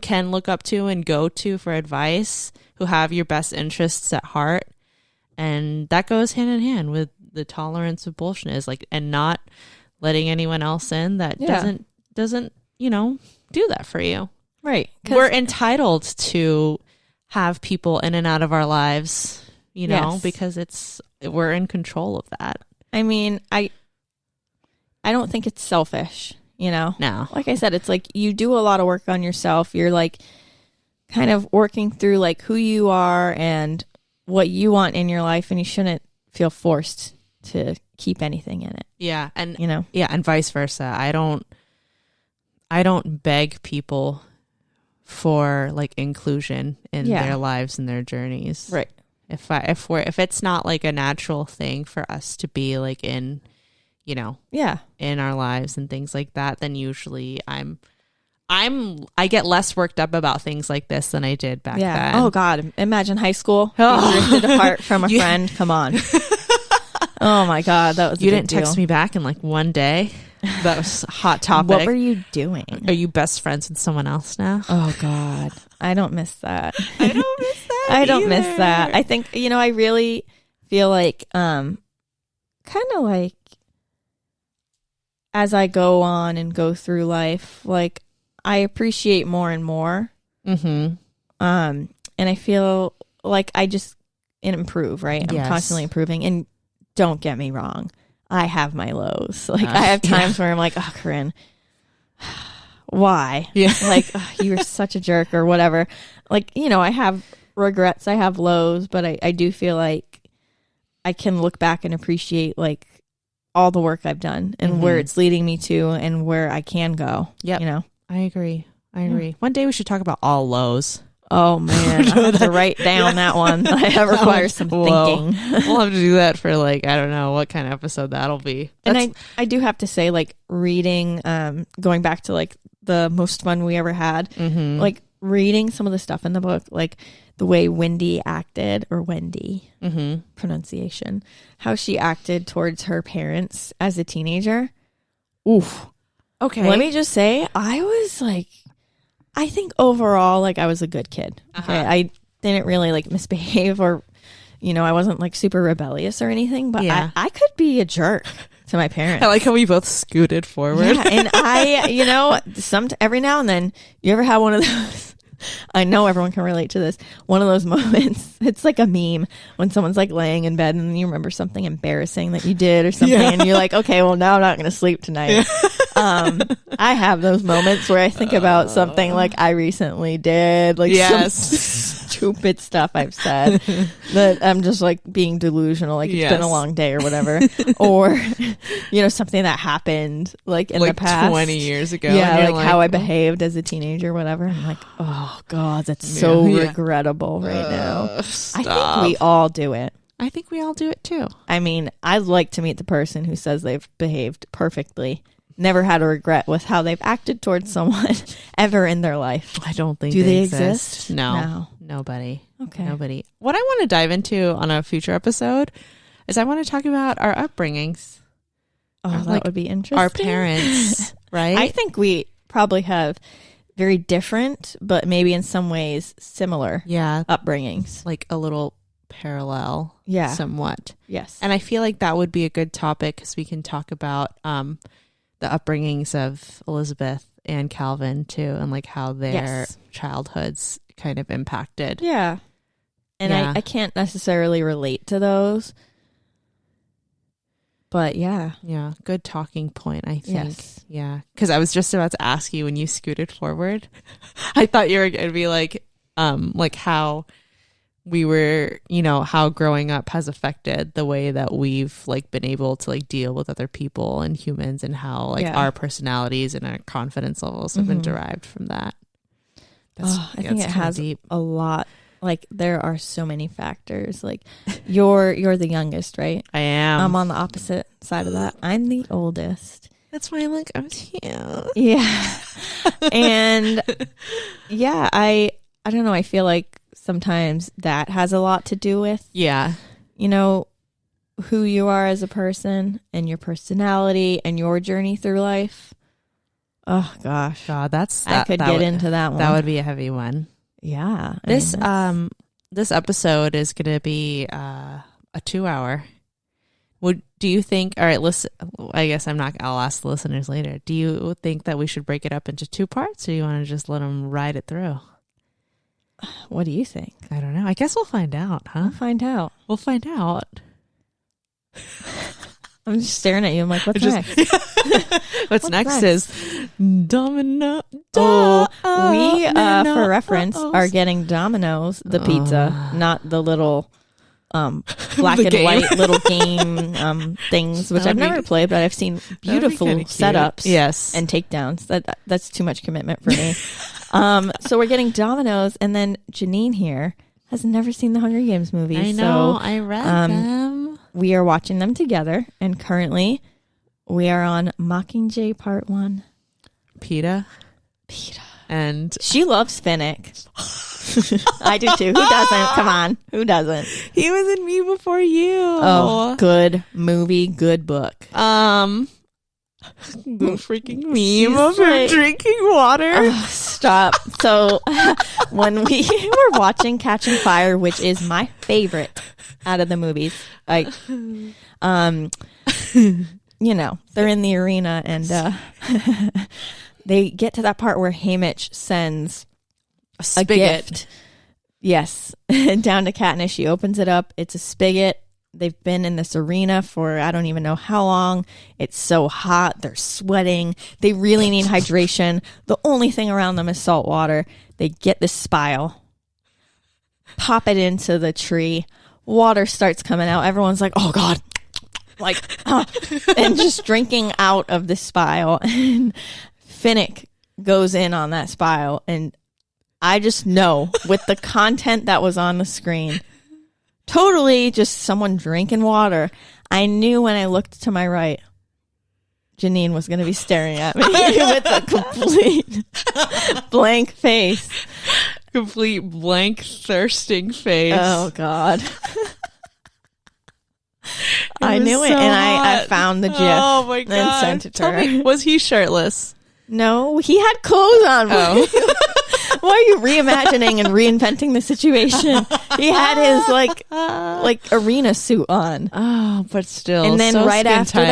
can look up to and go to for advice, who have your best interests at heart, and that goes hand in hand with the tolerance of bullshit, like, and not letting anyone else in that doesn't do that for you. Right. We're entitled to have people in and out of our lives, because we're in control of that. I mean, I don't think it's selfish, No. Like I said, it's like you do a lot of work on yourself. You're like kind of working through like who you are and what you want in your life, and you shouldn't feel forced to keep anything in it. Yeah. And and vice versa. I don't beg people for like inclusion in their lives and their journeys. Right. If it's not like a natural thing for us to be like in, in our lives and things like that, then usually I get less worked up about things like this than I did back then. Oh God. Imagine high school. You drifted apart from a friend. Come on. Oh my God. That was you didn't text me back in like one day. That was a hot topic. What were you doing? Are you best friends with someone else now? Oh God. I don't miss that. I don't miss that. I don't miss that. I think, I really feel like, kind of like as I go on and go through life, like I appreciate more and more. Mm-hmm. And I feel like I just improve, right? I'm constantly improving. And don't get me wrong, I have my lows. Like I have times where I'm like, oh, Corrine, why? Yeah. Like you were such a jerk or whatever. Like, I have regrets, I have lows, but I do feel like I can look back and appreciate like all the work I've done and where it's leading me to and where I can go. Yeah. I agree. One day we should talk about all lows. Oh man, I have to write down that one. That requires some thinking. We'll have to do that for like, I don't know what kind of episode that'll be. And I do have to say, like reading, going back to like the most fun we ever had, like reading some of the stuff in the book, like the way Wendy acted, or Wendy pronunciation, how she acted towards her parents as a teenager. Oof. Okay. Let me just say, I was like, I think overall, like, I was a good kid. Okay. I didn't really like misbehave or, I wasn't like super rebellious or anything, but I could be a jerk to my parents. I like how we both scooted forward. Yeah, and I, every now and then, you ever have one of those? I know everyone can relate to this. One of those moments, it's like a meme when someone's like laying in bed and you remember something embarrassing that you did or something, and you're like, okay, well, now I'm not going to sleep tonight. I have those moments where I think about something like I recently did, like some stupid stuff I've said that I'm just like being delusional, like it's been a long day or whatever, or something that happened like in the past 20 years ago. Yeah, like how I behaved as a teenager, whatever. I'm like, oh God, that's so regrettable right now. Stop. I think we all do it. I think we all do it too. I mean, I'd like to meet the person who says they've behaved perfectly, never had a regret with how they've acted towards someone ever in their life. I don't think do they exist? No, nobody. Okay, nobody. What I want to dive into on a future episode is I want to talk about our upbringings. Oh, that would be interesting. Our parents, right? I think we probably have very different, but maybe in some ways similar upbringings. Like a little parallel, somewhat. Yes. And I feel like that would be a good topic because we can talk about the upbringings of Elizabeth and Calvin too, and like how their childhoods kind of impacted. Yeah. And I can't necessarily relate to those. But yeah, good talking point, I think. Yes. Yeah, because I was just about to ask you when you scooted forward. I thought you were going to be like how we were, how growing up has affected the way that we've like been able to like deal with other people and humans, and how like our personalities and our confidence levels have been derived from that. I think it has deep. A lot. Like there are so many factors. Like you're the youngest, right? I am. I'm on the opposite side of that. I'm the oldest. That's why I'm cute. Yeah. And I don't know. I feel like sometimes that has a lot to do with who you are as a person and your personality and your journey through life. Oh gosh. God, I could get into that one. That would be a heavy one. Yeah. This episode is going to be a 2-hour. Do you think, all right, listen, I guess I'll ask the listeners later. Do you think that we should break it up into 2 parts, or do you want to just let them ride it through? What do you think? I don't know. I guess we'll find out, huh? We'll find out. I'm just staring at you. I'm like, what's next? What's next is Domino. We, for reference, are getting Domino's, the pizza, not the little black and white little game things, which I've never played, but I've seen beautiful setups and takedowns. That's too much commitment for me. So we're getting Domino's, and then Janine here has never seen the Hunger Games movies. I know, I read them. We are watching them together, and currently we are on Mockingjay Part 1. PETA. And she loves Finnick. I do too. Who doesn't? Come on. Who doesn't? He was in Me Before You. Oh, good movie, good book. The freaking meme of her drinking water. Oh, stop. So when we were watching Catching Fire, which is my favorite out of the movies, like, they're in the arena and they get to that part where Haymitch sends a gift. Yes. Down to Katniss. She opens it up. It's a spigot. They've been in this arena for I don't even know how long. It's so hot. They're sweating. They really need hydration. The only thing around them is salt water. They get this spile, pop it into the tree. Water starts coming out. Everyone's like, oh God. Like, and just drinking out of the spile. And Finnick goes in on that spile. And I just know with the content that was on the screen, totally just someone drinking water. I knew when I looked to my right, Janine was going to be staring at me with a complete blank face. Complete blank, thirsting face. Oh, God. I knew it, and I found the GIF. Oh, my God. And sent it to her. Was he shirtless? No, he had clothes on. Oh. Why are you reimagining and reinventing the situation? He had his like arena suit on. Oh, but still. And then so right skin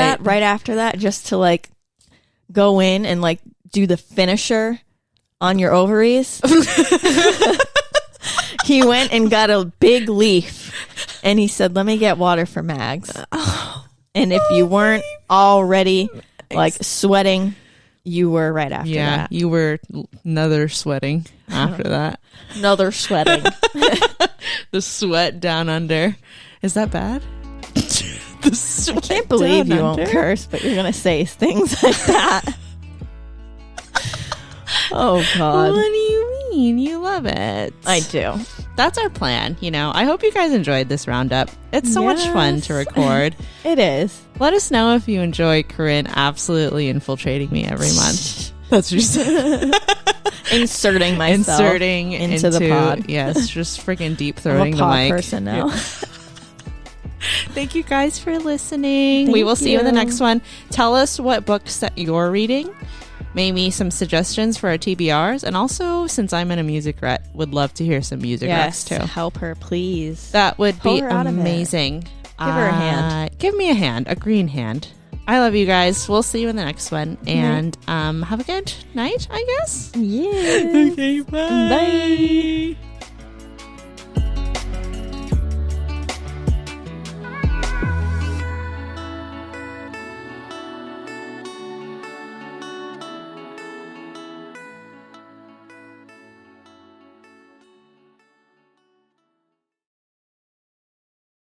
after that, just to like go in and like do the finisher on your ovaries. He went and got a big leaf and he said, "Let me get water for Mags." And if you weren't already like sweating, you were right after that. Yeah, you were another sweating after that. Another sweating. The sweat down under. Is that bad? I can't believe you won't curse, but you're going to say things like that. Oh, God. What do you mean? You love it. I do. That's our plan. I hope you guys enjoyed this roundup. It's so much fun to record. It is. Let us know if you enjoy Corrine absolutely infiltrating me every month. That's what you said. Inserting myself into the pod. Yes, just freaking deep throating the mic. I'm a pod person now. Yeah. Thank you guys for listening. We will see you in the next one. Tell us what books that you're reading. Maybe some suggestions for our TBRs. And also, since I'm in a music rut, would love to hear some music recs too. Help her, please. That would be amazing. Give her a hand. Give me a hand, a green hand. I love you guys. We'll see you in the next one. And have a good night, I guess. Yeah. Okay, bye. Bye.